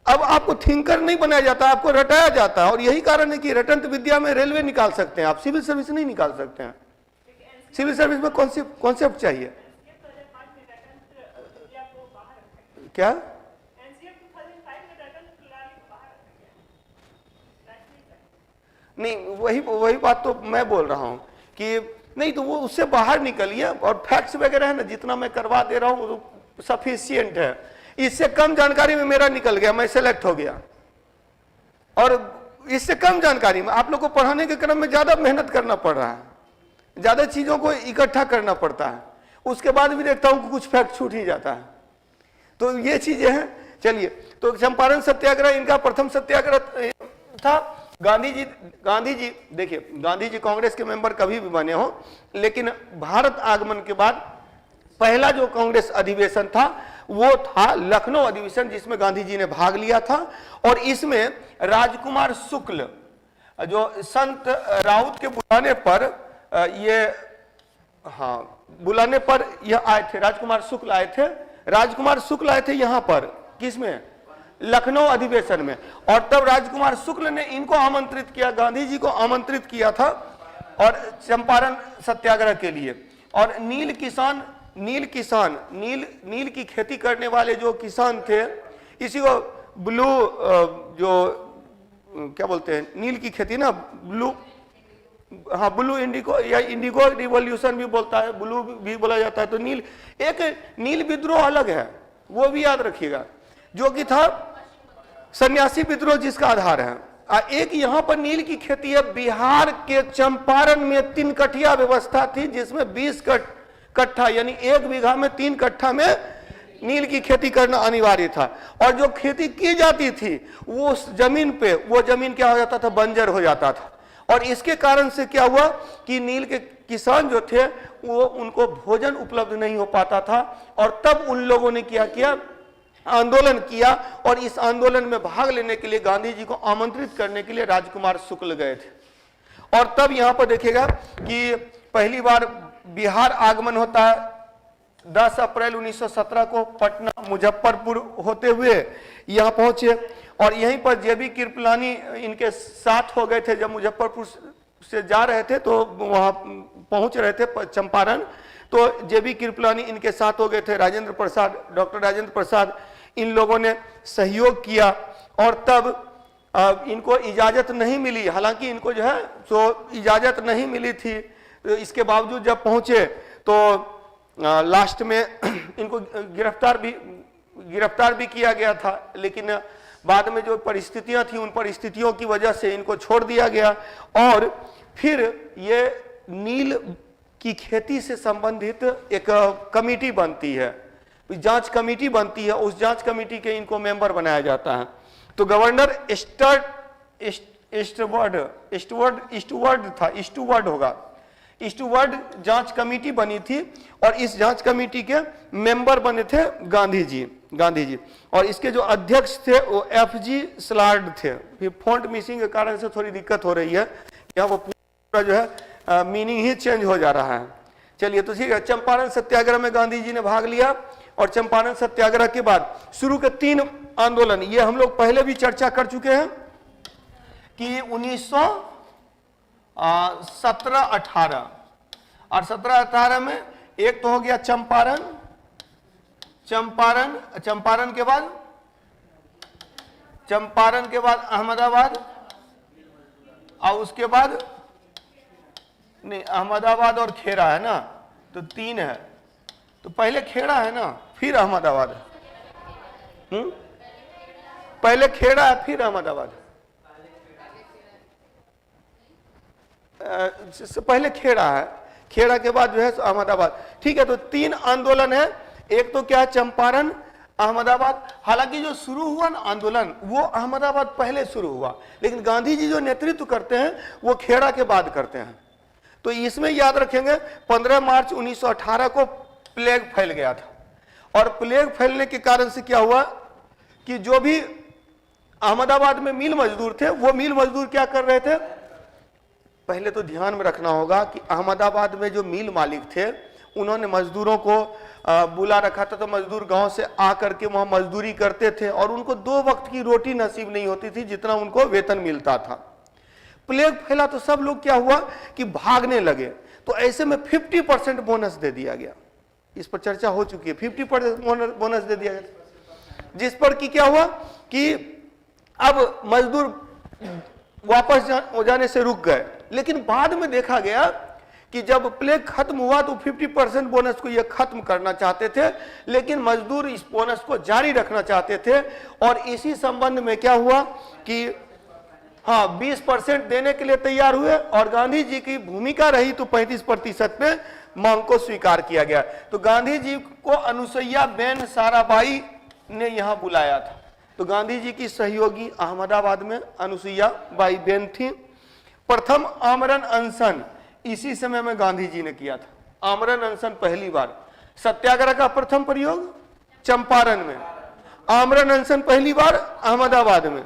Speaker 1: अब आपको थिंकर नहीं बनाया जाता, आपको रटाया जाता है। और यही कारण है कि रटंत विद्या में रेलवे निकाल सकते हैं आप, सिविल सर्विस नहीं निकाल सकते हैं। सिविल सर्विस में कॉन्सेप्ट चाहिए। क्या? नहीं, वही बात तो मैं बोल रहा हूं कि नहीं तो वो उससे बाहर निकलिए, और फैक्ट्स वगैरह है ना, जितना मैं करवा दे रहा हूं वो सफिशिएंट है। इससे कम जानकारी में मेरा निकल गया, मैं सेलेक्ट हो गया। और इससे कम जानकारी में आप लोग को पढ़ाने के क्रम में ज्यादा मेहनत करना पड़ रहा है, ज्यादा चीजों को इकट्ठा करना पड़ता है। उसके बाद भी देखता हूं कि कुछ फैक्ट छूट ही जाता है। तो ये चीजें हैं। चलिए, तो चंपारण सत्याग्रह इनका प्रथम सत्याग्रह था। गांधी जी देखिए, गांधी जी कांग्रेस के मेंबर कभी भी बने हो, लेकिन भारत आगमन के बाद पहला जो कांग्रेस अधिवेशन था वो था लखनऊ अधिवेशन, जिसमें गांधी जी ने भाग लिया था। और इसमें राजकुमार शुक्ल, जो संत राउत के बुलाने पर यह आए थे, राजकुमार शुक्ल आए थे यहाँ पर, किसमें? लखनऊ अधिवेशन में। और तब राजकुमार शुक्ल ने इनको आमंत्रित किया, गांधी जी को आमंत्रित किया था और चंपारण सत्याग्रह के लिए। और नील की खेती करने वाले जो किसान थे, इसी को ब्लू, जो क्या बोलते हैं, नील की खेती ना, ब्लू, हाँ ब्लू इंडिगो या इंडिगो रिवॉल्यूशन भी बोलता है, ब्लू भी बोला जाता है। तो नील विद्रोह अलग है, वो भी याद रखिएगा, जो कि था सन्यासी विद्रोह जिसका आधार है। एक यहां पर नील की खेती है। बिहार के चंपारण में 3 कठिया व्यवस्था थी, जिसमें 20 कट्ठा यानी 1 बीघा में 3 कट्ठा में नील की खेती करना अनिवार्य था। और जो खेती की जाती थी वो जमीन पे, वो जमीन क्या हो जाता था? बंजर हो जाता था। और इसके कारण से क्या हुआ कि नील के किसान जो थे वो, उनको भोजन उपलब्ध नहीं हो पाता था। और तब उन लोगों ने क्या किया आंदोलन किया और इस आंदोलन में भाग लेने के लिए गांधी जी को आमंत्रित करने के लिए राजकुमार शुक्ल गए थे। और तब यहां पर देखिएगा कि पहली बार बिहार आगमन होता है 10 अप्रैल 1917 को पटना मुजफ्फरपुर होते हुए यहां पहुंचे और यहीं पर जेबी कृपलानी इनके साथ हो गए थे। जब मुजफ्फरपुर से जा रहे थे तो वहां पहुंच रहे थे चंपारण, तो जेबी कृपलानी इनके साथ हो गए थे। राजेंद्र प्रसाद, डॉक्टर राजेंद्र प्रसाद, इन लोगों ने सहयोग किया और तब इनको इजाजत नहीं मिली। हालांकि इनको जो है तो इजाजत नहीं मिली थी, तो इसके बावजूद जब पहुंचे तो लास्ट में इनको गिरफ्तार भी किया गया था, लेकिन बाद में जो परिस्थितियां थी उन परिस्थितियों की वजह से इनको छोड़ दिया गया। और फिर ये नील की खेती से संबंधित एक कमेटी बनती है, जांच कमेटी बनती है, उस जांच कमेटी के इनको मेंबर बनाया जाता है। तो गवर्नर ईस्टवर्ड जांच कमेटी बनी थी और इस जांच कमेटी के मेंबर बने थे गांधी जी। और इसके जो अध्यक्ष थे वो FG स्लार्ड थे। फिर फॉन्ट मिसिंग के कारण से थोड़ी दिक्कत हो रही है, यहाँ वो पूरा जो है मीनिंग ही चेंज हो जा रहा है। चलिए तो ठीक है। चंपारण सत्याग्रह में गांधी जी ने भाग लिया और चंपारण सत्याग्रह के बाद शुरू के 3 आंदोलन, ये हम लोग पहले भी चर्चा कर चुके हैं कि 1917-18 और 17-18 में एक तो हो गया चंपारण के बाद अहमदाबाद और उसके बाद नहीं, अहमदाबाद और खेड़ा है ना, तो 3 है। तो पहले खेड़ा है ना, फिर अहमदाबाद है। पहले खेड़ा है फिर अहमदाबाद, पहले खेड़ा है, खेड़ा के बाद जो है अहमदाबाद। ठीक है, तो 3 आंदोलन है। एक तो क्या है चंपारण, अहमदाबाद। हालांकि जो शुरू हुआ ना आंदोलन वो अहमदाबाद पहले शुरू हुआ, लेकिन गांधी जी जो नेतृत्व करते हैं वो खेड़ा के बाद करते हैं। तो इसमें याद रखेंगे 15 मार्च 1918 को प्लेग फैल गया था और प्लेग फैलने के कारण से क्या हुआ कि जो भी अहमदाबाद में मिल मजदूर थे वो मिल मजदूर क्या कर रहे थे। पहले तो ध्यान में रखना होगा कि अहमदाबाद में जो मिल मालिक थे उन्होंने मजदूरों को बुला रखा था, तो मजदूर गांव से आकर के वहां मजदूरी करते थे और उनको 2 वक्त की रोटी नसीब नहीं होती थी जितना उनको वेतन मिलता था। प्लेग फैला तो सब लोग क्या हुआ कि भागने लगे, तो ऐसे में 50% बोनस दे दिया गया। इस पर चर्चा हो चुकी है, 50% बोनस दे दिया गया, जिस पर कि क्या हुआ कि अब मजदूर वापस जाने से रुक गए। लेकिन बाद में देखा गया कि जब प्लेग खत्म हुआ तो 50% बोनस को ये खत्म करना चाहते थे, लेकिन मजदूर इस बोनस को जारी रखना चाहते थे। और इसी संबंध में क्या हुआ कि 20% देने के लिए तैयार हुए और गांधी जी की भूमिका रही तो 35% पे मांग को स्वीकार किया गया। तो गांधी जी को अनुसुईया बेन साराभाई ने यहां बुलाया था। तो गांधी जी की सहयोगी अहमदाबाद में अनुसुईया बाई बेन थी। प्रथम आमरण अनशन इसी समय में गांधी जी ने किया था। आमरण अनशन पहली बार, सत्याग्रह का प्रथम प्रयोग चंपारण में, आमरण अनशन पहली बार अहमदाबाद में।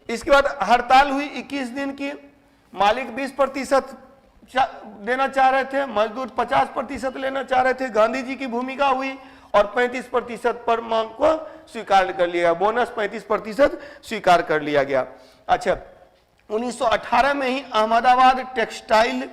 Speaker 1: इसके बाद हड़ताल हुई 21 दिन की। मालिक 20% देना चाह रहे थे, मजदूर 50% लेना चाह रहे थे। गांधी जी की भूमिका हुई और 35% पर मांग को स्वीकार कर लिया, बोनस 35% स्वीकार कर लिया गया। अच्छा, 1918 में ही अहमदाबाद टेक्सटाइल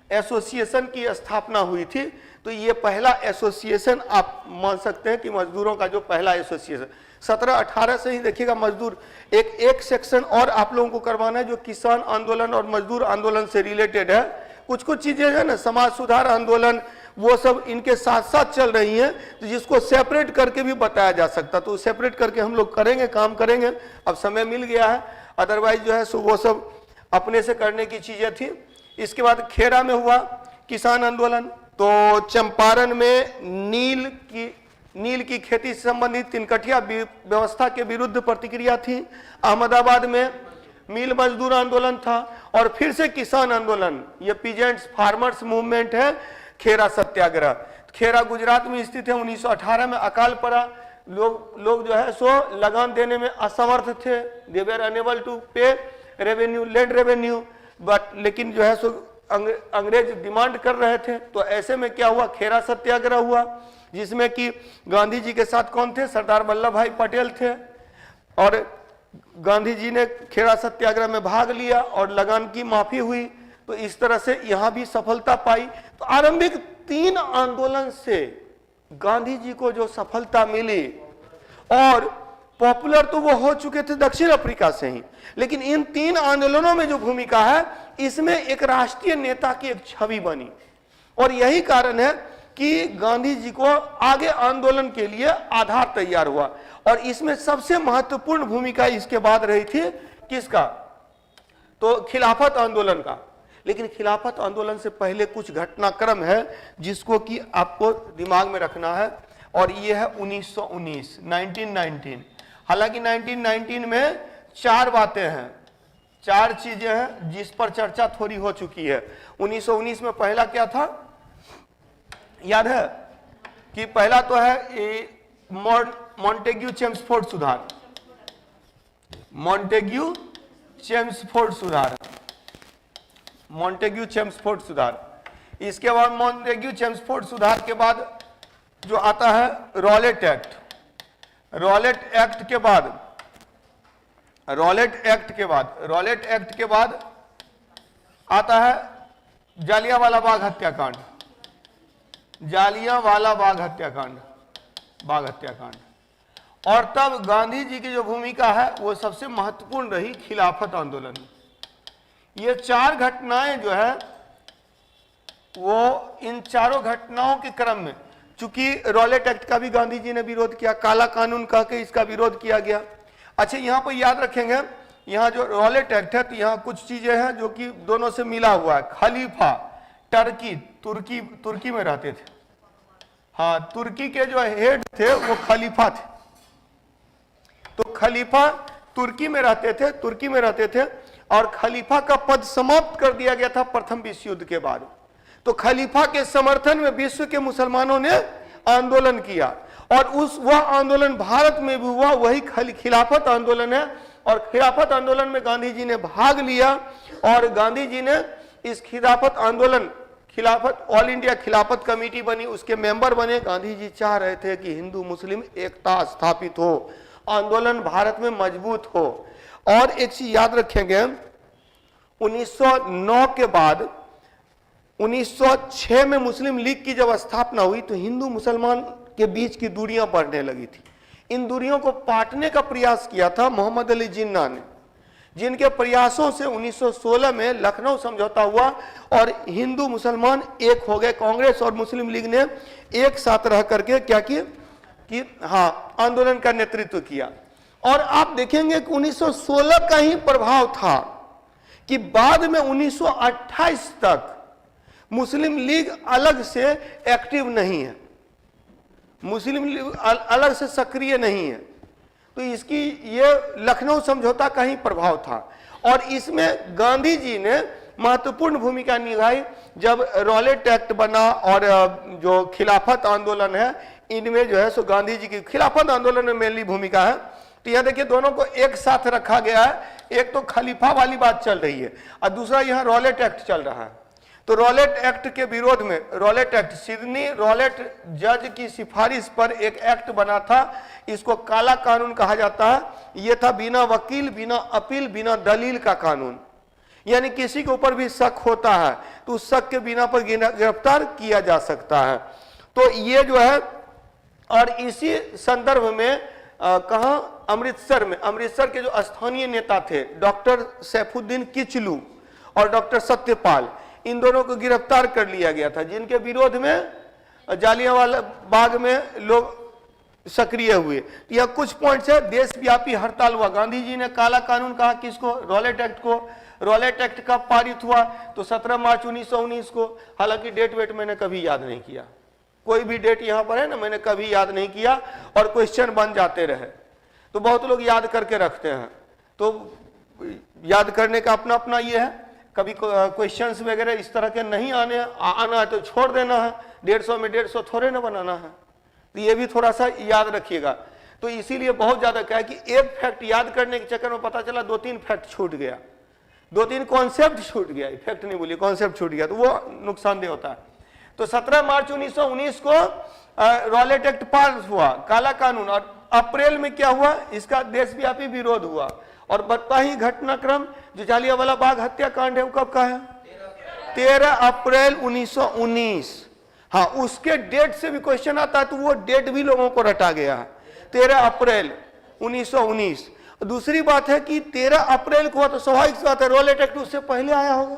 Speaker 1: एसोसिएशन की स्थापना हुई थी। तो ये पहला एसोसिएशन आप मान सकते हैं कि मजदूरों का जो पहला एसोसिएशन 17-18 से ही देखिएगा। मजदूर एक सेक्शन और आप लोगों को करवाना है जो किसान आंदोलन और मजदूर आंदोलन से रिलेटेड है। कुछ चीजें है ना, समाज सुधार आंदोलन, वो सब इनके साथ साथ चल रही हैं, तो जिसको सेपरेट करके भी बताया जा सकता, तो सेपरेट करके हम लोग करेंगे, काम करेंगे। अब समय मिल गया है, अदरवाइज जो है सो वो सब अपने से करने की चीजें थी। इसके बाद खेड़ा में हुआ किसान आंदोलन। तो चंपारण में नील की खेती से संबंधित तिनकठिया व्यवस्था के विरुद्ध प्रतिक्रिया थी। अहमदाबाद में मिल मजदूर आंदोलन था और फिर से किसान आंदोलन, ये पीजेंट्स फार्मर्स मूवमेंट है। खेड़ा सत्याग्रह, खेड़ा गुजरात में स्थित है। 1918 में अकाल पड़ा, लोग जो है सो लगान देने में असमर्थ थे, दे वर अनेबल टू पे रेवेन्यू, लैंड रेवेन्यू, बट लेकिन जो है सो अंग्रेज डिमांड कर रहे थे। तो ऐसे में क्या हुआ, खेरा सत्याग्रह हुआ, जिसमें कि गांधी जी के साथ कौन थे, सरदार वल्लभ भाई पटेल थे, और गांधी जी ने खेरा सत्याग्रह में भाग लिया और लगान की माफी हुई। तो इस तरह से यहां भी सफलता पाई। तो आरंभिक 3 आंदोलन से गांधी जी को जो सफलता मिली, और पॉपुलर तो वो हो चुके थे दक्षिण अफ्रीका से ही, लेकिन इन 3 आंदोलनों में जो भूमिका है, इसमें एक राष्ट्रीय नेता की एक छवि बनी। और यही कारण है कि गांधी जी को आगे आंदोलन के लिए आधार तैयार हुआ। और इसमें सबसे महत्वपूर्ण भूमिका इसके बाद रही थी किसका, तो खिलाफत आंदोलन का। लेकिन खिलाफत आंदोलन से पहले कुछ घटनाक्रम है जिसको कि आपको दिमाग में रखना है, और ये है 1919। हालांकि 1919 में 4 बातें हैं, 4 चीजें हैं जिस पर चर्चा थोड़ी हो चुकी है। 1919 में पहला क्या था, याद है कि पहला तो है मॉन्टेग्यू चेम्सफोर्ड सुधार, मॉन्टेग्यू चेम्सफोर्ड सुधार, मॉन्टेग्यू चेम्सफोर्ड सुधार। इसके बाद मॉन्टेग्यू चेम्सफोर्ड सुधार के बाद जो आता है रॉलेट एक्ट, रॉलेट एक्ट के बाद रॉलेट एक्ट के बाद आता है जालियांवाला बाग हत्याकांड, जालियांवाला बाग हत्याकांड। और तब गांधी जी की जो भूमिका है वो सबसे महत्वपूर्ण रही खिलाफत आंदोलन। ये 4 घटनाएं जो है वो इन चारों घटनाओं के क्रम में, चूंकि रॉलेट एक्ट का भी गांधी जी ने विरोध किया, काला कानून कह के इसका विरोध किया गया। अच्छा, यहां पर याद रखेंगे, यहां जो रॉलेट एक्ट है तो यहां कुछ चीजें हैं जो कि दोनों से मिला हुआ है। खलीफा तुर्की में रहते थे, हाँ, तुर्की के जो हेड थे वो खलीफा थे। तो खलीफा तुर्की में रहते थे, और खलीफा का पद समाप्त कर दिया गया था प्रथम विश्व युद्ध के बाद। तो खलीफा के समर्थन में विश्व के मुसलमानों ने आंदोलन किया, और वह आंदोलन भारत में भी हुआ, वही खिलाफत आंदोलन है। और खिलाफत आंदोलन में गांधी जी ने भाग लिया, और गांधी जी ने इस खिलाफत आंदोलन, खिलाफत ऑल इंडिया खिलाफत कमेटी बनी, उसके मेंबर बने। गांधी जी चाह रहे थे कि हिंदू मुस्लिम एकता स्थापित हो, आंदोलन भारत में मजबूत हो। और एक चीज याद रखेंगे, 1909 के बाद 1906 में मुस्लिम लीग की जब स्थापना हुई तो हिंदू मुसलमान के बीच की दूरियां बढ़ने लगी थी। इन दूरियों को पाटने का प्रयास किया था मोहम्मद अली जिन्ना ने, जिनके प्रयासों से 1916 में लखनऊ समझौता हुआ और हिंदू मुसलमान एक हो गए। कांग्रेस और मुस्लिम लीग ने एक साथ रह करके क्या किया कि हाँ, आंदोलन का नेतृत्व किया। और आप देखेंगे कि 1916 का ही प्रभाव था कि बाद में 1928 तक मुस्लिम लीग अलग से एक्टिव नहीं है, मुस्लिम लीग अलग से सक्रिय नहीं है। तो इसकी ये लखनऊ समझौता का ही प्रभाव था। और इसमें गांधी जी ने महत्वपूर्ण भूमिका निभाई जब रॉलेट एक्ट बना, और जो खिलाफत आंदोलन है इनमें जो है सो गांधी जी की खिलाफत आंदोलन में मेनली भूमिका है। तो यह देखिए, दोनों को एक साथ रखा गया है। एक तो खलीफा वाली बात चल रही है और दूसरा यहाँ रॉलेट एक्ट चल रहा है। तो रॉलेट एक्ट के विरोध में, रॉलेट एक्ट सिडनी रॉलेट जज की सिफारिश पर एक एक्ट बना था, इसको काला कानून कहा जाता है। यह था बिना वकील, बिना अपील, बिना दलील का कानून। यानी किसी के ऊपर भी शक होता है तो उस शक के बिना पर गिरफ्तार किया जा सकता है। तो ये जो है, और इसी संदर्भ में कहा, अमृतसर में, अमृतसर के जो स्थानीय नेता थे डॉक्टर सैफुद्दीन किचलू और डॉक्टर सत्यपाल, इन दोनों को गिरफ्तार कर लिया गया था, जिनके विरोध में जालियांवाला बाग में लोग सक्रिय हुए। यह कुछ पॉइंट्स है। देशव्यापी हड़ताल हुआ। गांधी जी ने काला कानून कहा किसको, रॉलेट एक्ट को। रॉलेट एक्ट कब पारित हुआ, तो 17 मार्च 1919 को। हालांकि डेट वेट मैंने कभी याद नहीं किया, कोई भी डेट यहां पर है ना, मैंने कभी याद नहीं किया, और क्वेश्चन बन जाते रहे। तो बहुत लोग याद करके रखते हैं, तो याद करने का अपना अपना ये है। कभी क्वेश्चंस वगैरह इस तरह के नहीं आना है तो छोड़ देना है, 150 में 150 थोड़े ना बनाना है। तो ये भी थोड़ा सा याद रखिएगा। तो इसीलिए बहुत ज्यादा क्या है कि एक फैक्ट याद करने के चक्कर में पता चला 2-3 फैक्ट छूट गया, 2-3 कॉन्सेप्ट छूट गया, फैक्ट नहीं बोलिए, कॉन्सेप्ट छूट गया, तो वो नुकसानदेह होता है। तो 17 मार्च 1919 को रॉलेट एक्ट पास हुआ, काला कानून, और अप्रैल में क्या हुआ, इसका देशव्यापी विरोध हुआ। और बताइए घटनाक्रम, जो जालियांवाला बाग हत्याकांड है वो कब का है? 13 अप्रैल 1919। हाँ, उसके डेट से भी क्वेश्चन आता है, तो वो डेट भी लोगों को रटा गया है, 13 अप्रैल 1919। दूसरी बात है कि 13 अप्रैल को, तो स्वाभाविक बात है रॉलेट एक्ट उससे पहले आया होगा।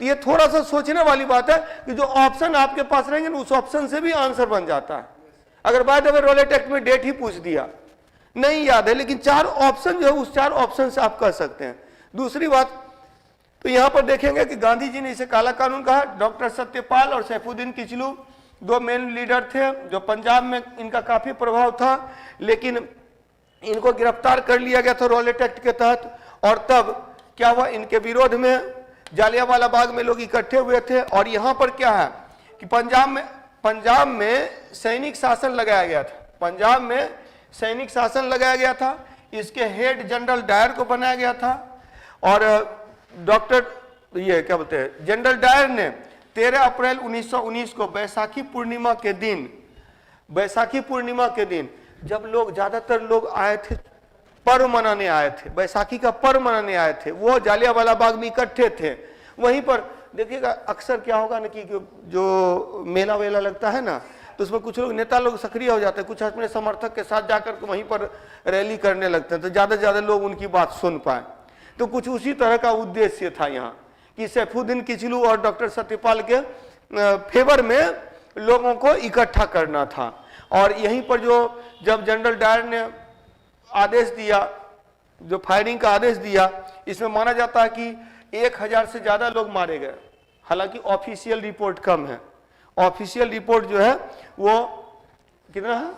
Speaker 1: तो ये थोड़ा सा सोचने वाली बात है कि जो ऑप्शन आपके पास रहेंगे ना, उस ऑप्शन से भी आंसर बन जाता है। अगर by the way Rowlatt act में डेट ही पूछ दिया, नहीं याद है, लेकिन 4 ऑप्शन जो है उस 4 ऑप्शन से आप कर सकते हैं। दूसरी बात, तो यहां पर देखेंगे कि गांधी जी ने इसे काला कानून कहा। डॉक्टर सत्यपाल और सैफुद्दीन किचलू 2 मेन लीडर थे, जो पंजाब में इनका काफी प्रभाव था, लेकिन इनको गिरफ्तार कर लिया गया था रॉलेट एक्ट के तहत। और तब क्या हुआ, इनके विरोध में जालियांवाला बाग में लोग इकट्ठे हुए थे। और यहां पर क्या है कि पंजाब में सैनिक शासन लगाया गया था, पंजाब में सैनिक शासन लगाया गया था। इसके हेड जनरल डायर को बनाया गया था। और डॉक्टर ये क्या बोलते हैं, जनरल डायर ने 13 अप्रैल 1919 को बैसाखी पूर्णिमा के दिन, जब लोग ज्यादातर लोग आए थे, पर्व मनाने आए थे, बैसाखी का पर्व मनाने आए थे, वो जालियांवाला बाग में इकट्ठे थे। वहीं पर देखिएगा अक्सर क्या होगा ना कि जो मेला वेला लगता है ना, तो उसमें कुछ लोग नेता लोग सक्रिय हो जाते हैं, कुछ अपने समर्थक के साथ जाकर के वहीं पर रैली करने लगते हैं, तो ज्यादा से ज्यादा लोग उनकी बात सुन पाए। तो कुछ उसी तरह का उद्देश्य था यहाँ कि सैफुद्दीन किचलू और डॉक्टर सत्यपाल के फेवर में लोगों को इकट्ठा करना था। और यहीं पर जब जनरल डायर ने आदेश दिया, जो फायरिंग का आदेश दिया, इसमें माना जाता है कि 1000 से ज्यादा लोग मारे गए। हालांकि ऑफिशियल रिपोर्ट कम है, ऑफिशियल रिपोर्ट जो है वो कितना है,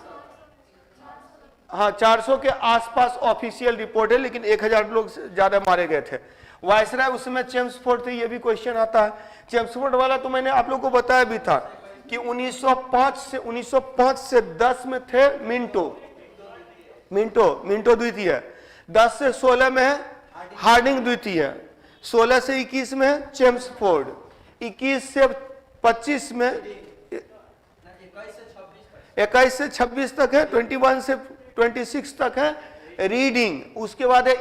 Speaker 1: हाँ 400 के आसपास ऑफिशियल रिपोर्ट है, लेकिन 1000 लोग ज्यादा मारे गए थे। वायसराय उस समय चेम्सफोर्ड थे, ये भी क्वेश्चन आता है। चेम्सफोर्ड वाला तो मैंने आप लोग को बताया भी था कि 1905 से 10 में थे मिंटो द्वितीय, 10 से 16 में है हार्डिंग द्वितीय, 16 से 21 में है चेम्सफोर्ड, 21 से 25 में, 21 से 26 तक है, 21 से 26 तक है रीडिंग। उसके बाद है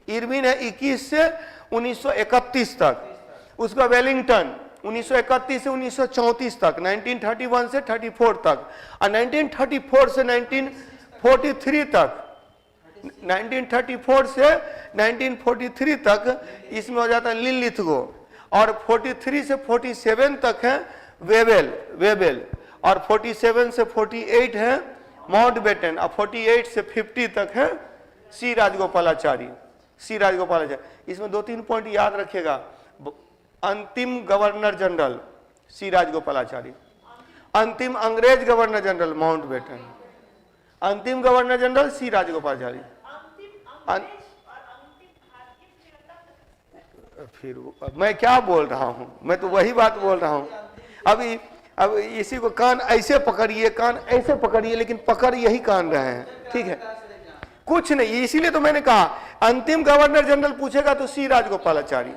Speaker 1: इरविन है 21 से 1931 तक। उसका वेलिंगटन 1931 से 1934 तक, 1931 से 34 तक, और 1934 से 1943 तक, 1934 से 1943 तक इसमें हो जाता है लिनलिथगो। और 43 से 47 तक है वेबेल, और 47 से 48 है माउंटबेटन, और 48 से 50 तक है सी राजगोपालाचारी। इसमें 2-3 पॉइंट याद रखिएगा। अंतिम गवर्नर जनरल सी राजगोपालाचारी, अंतिम अंग्रेज गवर्नर जनरल माउंटबेटन, अंतिम गवर्नर जनरल सी राजगोपालाचारी। फिर मैं क्या बोल रहा हूं, मैं तो वही बात बोल रहा हूं। अब इसी को कान ऐसे पकड़िए, लेकिन पकड़ यही कान रहे हैं, ठीक है, कुछ नहीं। इसीलिए तो मैंने कहा अंतिम गवर्नर जनरल पूछेगा तो सी राजगोपालाचारी,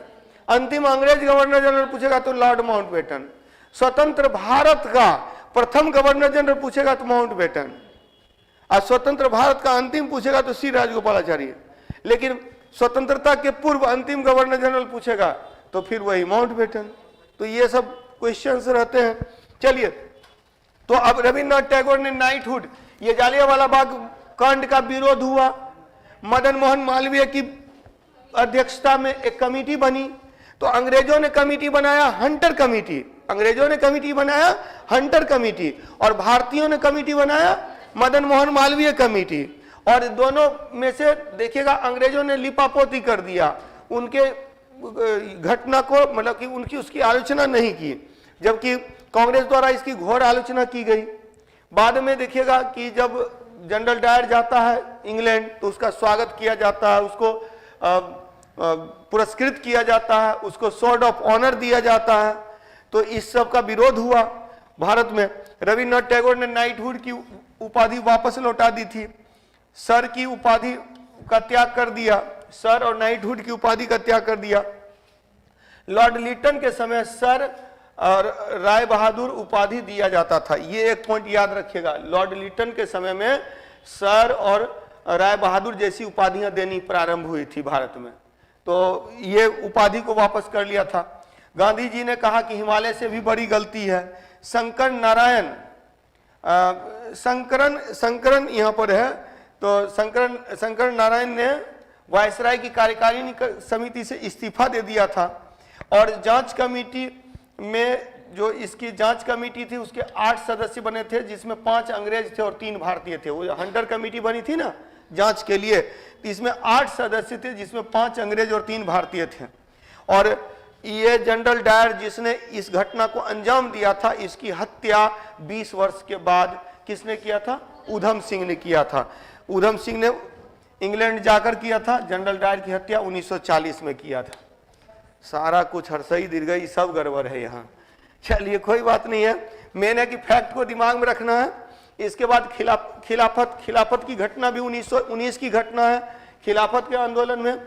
Speaker 1: अंतिम अंग्रेज गवर्नर जनरल पूछेगा तो लॉर्ड माउंटबेटन, स्वतंत्र भारत का प्रथम गवर्नर जनरल पूछेगा तो माउंटबेटन, और स्वतंत्र भारत का अंतिम पूछेगा तो सी राजगोपालाचारी। लेकिन स्वतंत्रता के पूर्व अंतिम गवर्नर जनरल पूछेगा तो फिर वही माउंटबेटन। तो ये सब क्वेश्चंस रहते हैं। चलिए, तो अब रविन्द्रनाथ टैगोर ने नाइटहुड, ये जालियांवाला बाग कांड का विरोध हुआ। मदन मोहन मालवीय की अध्यक्षता में एक कमेटी बनी, तो अंग्रेजों ने कमेटी बनाया हंटर कमेटी, और भारतीयों ने कमेटी बनाया मदन मोहन मालवीय कमेटी। और दोनों में से देखिएगा अंग्रेजों ने लिपापोती कर दिया, उनके घटना को, मतलब कि उनकी उसकी आलोचना नहीं की, जबकि कांग्रेस द्वारा इसकी घोर आलोचना की गई। बाद में देखिएगा कि जब जनरल डायर जाता है इंग्लैंड तो उसका स्वागत किया जाता है, उसको पुरस्कृत किया जाता है, उसको स्वॉर्ड ऑफ ऑनर दिया जाता है। तो इस सब का विरोध हुआ। भारत में। रविन्द्रनाथ टैगोर ने नाइटहुड की उपाधि वापस लौटा दी थी, सर की उपाधि का त्याग कर दिया, सर और नाइटहुड की उपाधि का त्याग कर दिया। लॉर्ड लिटन के समय सर और राय बहादुर उपाधि दिया जाता था, ये एक पॉइंट याद रखिएगा। लॉर्ड लिटन के समय में सर और राय बहादुर जैसी उपाधियां देनी प्रारंभ हुई थी भारत में, तो ये उपाधि को वापस कर लिया था। गांधी जी ने कहा कि हिमालय से भी बड़ी गलती है। शंकर नारायण संकरण यहाँ पर है, तो शंकर नारायण ने वायसराय की कार्यकारिणी समिति से इस्तीफा दे दिया था, और जांच कमेटी में जो इसकी जांच कमेटी थी उसके 8 सदस्य बने थे, जिसमें 5 अंग्रेज थे और 3 भारतीय थे। वो हंटर कमेटी बनी थी ना जांच के लिए, तो इसमें 8 सदस्य थे जिसमें 5 अंग्रेज और 3 भारतीय थे। और ये जनरल डायर जिसने इस घटना को अंजाम दिया था, इसकी हत्या 20 वर्ष के बाद किसने किया था? ऊधम सिंह ने किया था। ऊधम सिंह ने इंग्लैंड जाकर किया था, जनरल डायर की हत्या 1940 में किया था। सारा कुछ हर्षई दीर्घई सब गड़बड़ है यहाँ। चलिए कोई बात नहीं है, मेन है कि फैक्ट को दिमाग में रखना है। इसके बाद खिलाफत की घटना भी 1919 की घटना है। खिलाफत के आंदोलन में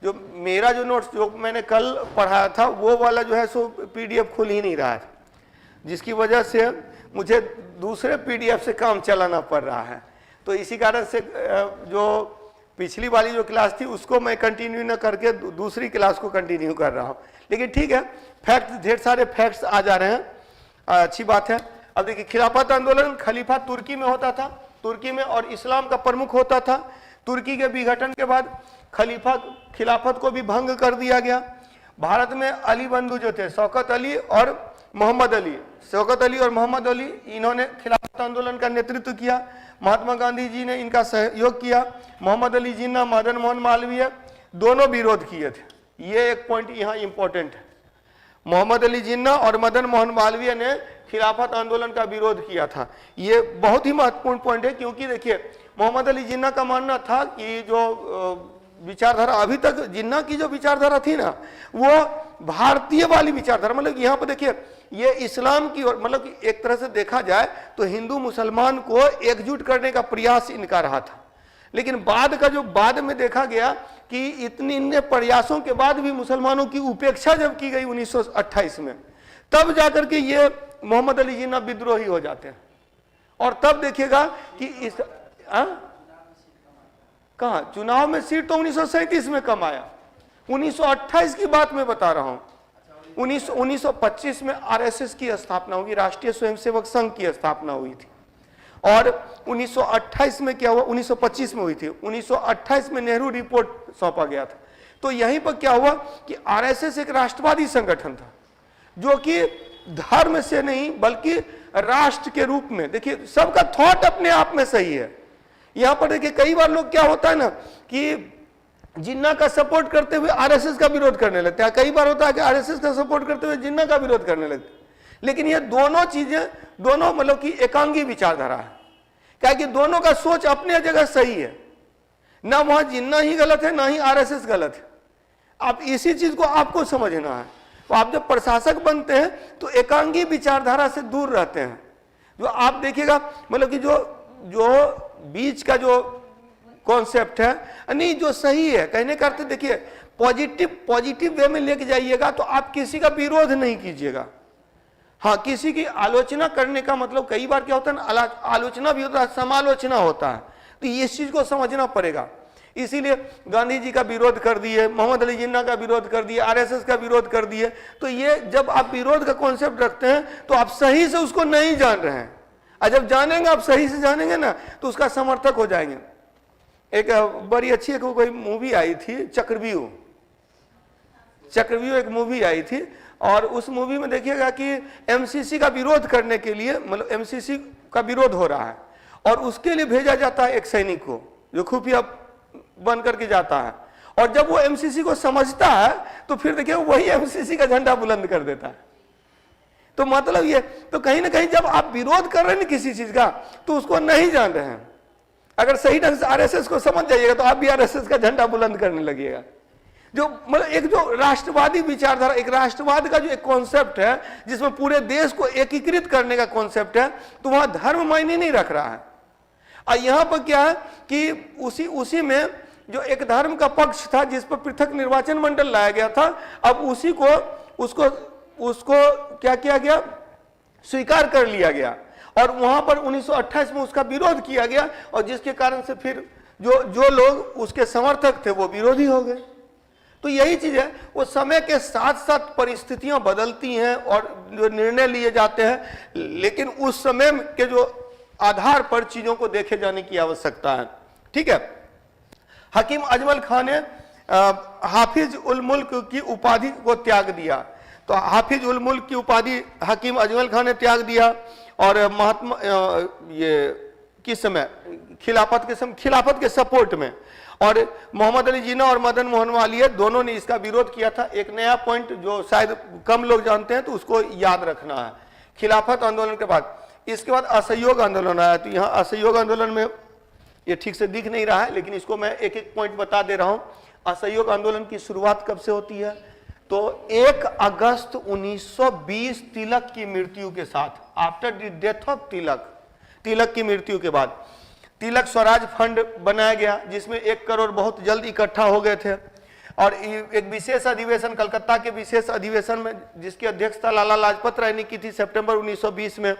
Speaker 1: जो मेरा जो नोट्स जो मैंने कल पढ़ाया था वो वाला जो है सो पीडीएफ खुल ही नहीं रहा है, जिसकी वजह से मुझे दूसरे पीडीएफ से काम चलाना पड़ रहा है। तो इसी कारण से जो पिछली वाली जो क्लास थी उसको मैं कंटिन्यू न करके दूसरी क्लास को कंटिन्यू कर रहा हूँ, लेकिन ठीक है, फैक्ट ढेर सारे फैक्ट्स आ जा रहे हैं, अच्छी बात है। अब देखिए, खिलाफत आंदोलन खलीफा तुर्की में होता था, तुर्की में, और इस्लाम का प्रमुख होता था। तुर्की के विघटन के बाद खिलाफत को भी भंग कर दिया गया। भारत में अली बंधु जो थे, शौकत अली और मोहम्मद अली, इन्होंने खिलाफत आंदोलन का नेतृत्व किया। महात्मा गांधी जी ने इनका सहयोग किया। मोहम्मद अली जिन्ना, मदन मोहन मालवीय दोनों विरोध किए थे। ये एक पॉइंट यहाँ इंपॉर्टेंट है। मोहम्मद अली जिन्ना और मदन मोहन मालवीय ने खिलाफत आंदोलन का विरोध किया था। ये बहुत ही महत्वपूर्ण पॉइंट है, क्योंकि देखिए, मोहम्मद अली जिन्ना का मानना था कि जो विचारधारा अभी तक जिन्ना की जो विचारधारा थी ना, वो भारतीय वाली विचारधारा, मतलब यहाँ पर देखिए, ये इस्लाम की ओर, मतलब कि एक तरह से देखा जाए तो हिंदू मुसलमान को एकजुट करने का प्रयास इनका रहा था। लेकिन बाद में देखा गया कि इतने प्रयासों के बाद भी मुसलमानों की उपेक्षा जब की गई 1928 में, तब जाकर के ये मोहम्मद अली जिन्ना विद्रोही हो जाते हैं। और तब देखिएगा कि इस कहा चुनाव में सीट तो 1937 में कम आया, 1928 की बात मैं बता रहा हूं। 1925 में आरएसएस की स्थापना होगी, राष्ट्रीय स्वयंसेवक संघ की स्थापना हुई थी। और 1928 में क्या हुआ, 1925 में हुई थी, 1928 में नेहरू रिपोर्ट सौंपा गया था। तो यहीं पर क्या हुआ कि आरएसएस एक राष्ट्रवादी संगठन था, जो कि धर्म से नहीं बल्कि राष्ट्र के रूप में, देखिए सबका थॉट अपने आप में सही है। यहां पर देखिए, कई बार लोग क्या होता है ना कि जिन्ना का सपोर्ट करते हुए आरएसएस का विरोध करने लगते हैं, कई बार होता है कि आरएसएस का सपोर्ट करते हुए जिन्ना का विरोध करने लगते हैं। लेकिन ये दोनों चीजें, दोनों मतलब कि एकांगी विचारधारा है, क्या कि दोनों का सोच अपने जगह सही है, ना वहां जिन्ना ही गलत है ना ही आरएसएस गलत है। आप इसी चीज को आपको समझना है। तो आप जब प्रशासक बनते हैं तो एकांगी विचारधारा से दूर रहते हैं। जो आप देखिएगा, मतलब कि जो बीच का जो कॉन्सेप्ट है, नहीं जो सही है कहने का अर्थ, देखिए पॉजिटिव वे में लेके जाइएगा तो आप किसी का विरोध नहीं कीजिएगा। हाँ, किसी की आलोचना करने का मतलब कई बार क्या होता है ना, आलोचना भी होता है, समालोचना होता है, तो इस चीज को समझना पड़ेगा। इसीलिए गांधी जी का विरोध कर दिए, मोहम्मद अली जिन्ना का विरोध कर दिए, आरएसएस का विरोध कर दिए। तो ये जब आप विरोध का कॉन्सेप्ट रखते हैं तो आप सही से उसको नहीं जान रहे हैं, और जब जानेंगे, आप सही से जानेंगे ना, तो उसका समर्थक हो जाएंगे। एक बड़ी अच्छी कोई मूवी आई थी, चक्रव्यूह एक मूवी आई थी, और उस मूवी में देखिएगा कि एमसीसी का विरोध करने के लिए, मतलब एमसीसी का विरोध हो रहा है और उसके लिए भेजा जाता है एक सैनिक को, जो खुफिया बन करके जाता है, और जब वो एमसीसी को समझता है तो फिर देखिए वही एमसीसी का झंडा बुलंद कर देता है। तो मतलब ये, तो कहीं ना कहीं जब आप विरोध कर रहे हैं किसी चीज का, तो उसको नहीं जान रहे हैं। अगर सही ढंग से आरएसएस को समझ जाइएगा तो आप भी आरएसएस का झंडा बुलंद करने लगिएगा। जो मतलब एक जो राष्ट्रवादी विचारधारा, एक राष्ट्रवाद का जो एक कॉन्सेप्ट है जिसमें पूरे देश को एकीकृत करने का कॉन्सेप्ट है, तो वहां धर्म मायने नहीं रख रहा है। और यहां पर क्या है कि उसी में जो एक धर्म का पक्ष था जिस पर पृथक निर्वाचन मंडल लाया गया था, अब उसी को उसको क्या किया गया, स्वीकार कर लिया गया और वहां पर 1928 में उसका विरोध किया गया और जिसके कारण से फिर जो लोग उसके समर्थक थे वो विरोधी हो गए। तो यही चीज है, वो समय के साथ साथ परिस्थितियां बदलती हैं और जो निर्णय लिए जाते हैं, लेकिन उस समय के जो आधार पर चीजों को देखे जाने की आवश्यकता है। ठीक है, हकीम अजमल खान ने हाफिज उल मुल्क की उपाधि को त्याग दिया। तो हाफिज उल मुल्क की उपाधि हकीम अजमल खान ने त्याग दिया और महात्मा ये किस समय, खिलाफत के सपोर्ट में, और मोहम्मद अली जिन्ना और मदन मोहन मालवीय दोनों ने इसका विरोध किया था। एक नया पॉइंट जो शायद कम लोग जानते हैं तो उसको याद रखना है, खिलाफत आंदोलन के बाद इसके बाद असहयोग आंदोलन आया। तो यहाँ असहयोग आंदोलन में ये ठीक से दिख नहीं रहा है, लेकिन इसको मैं एक एक पॉइंट बता दे रहा हूं। असहयोग आंदोलन की शुरुआत कब से होती है, तो 1 अगस्त 1920 तिलक की मृत्यु के साथ, आफ्टर द डेथ ऑफ तिलक की मृत्यु के बाद तिलक स्वराज फंड बनाया गया, जिसमें 1 करोड़ बहुत जल्द इकट्ठा हो गए थे और एक विशेष अधिवेशन, कलकत्ता के विशेष अधिवेशन में जिसकी अध्यक्षता लाला लाजपत राय ने की थी सितंबर 1920 में,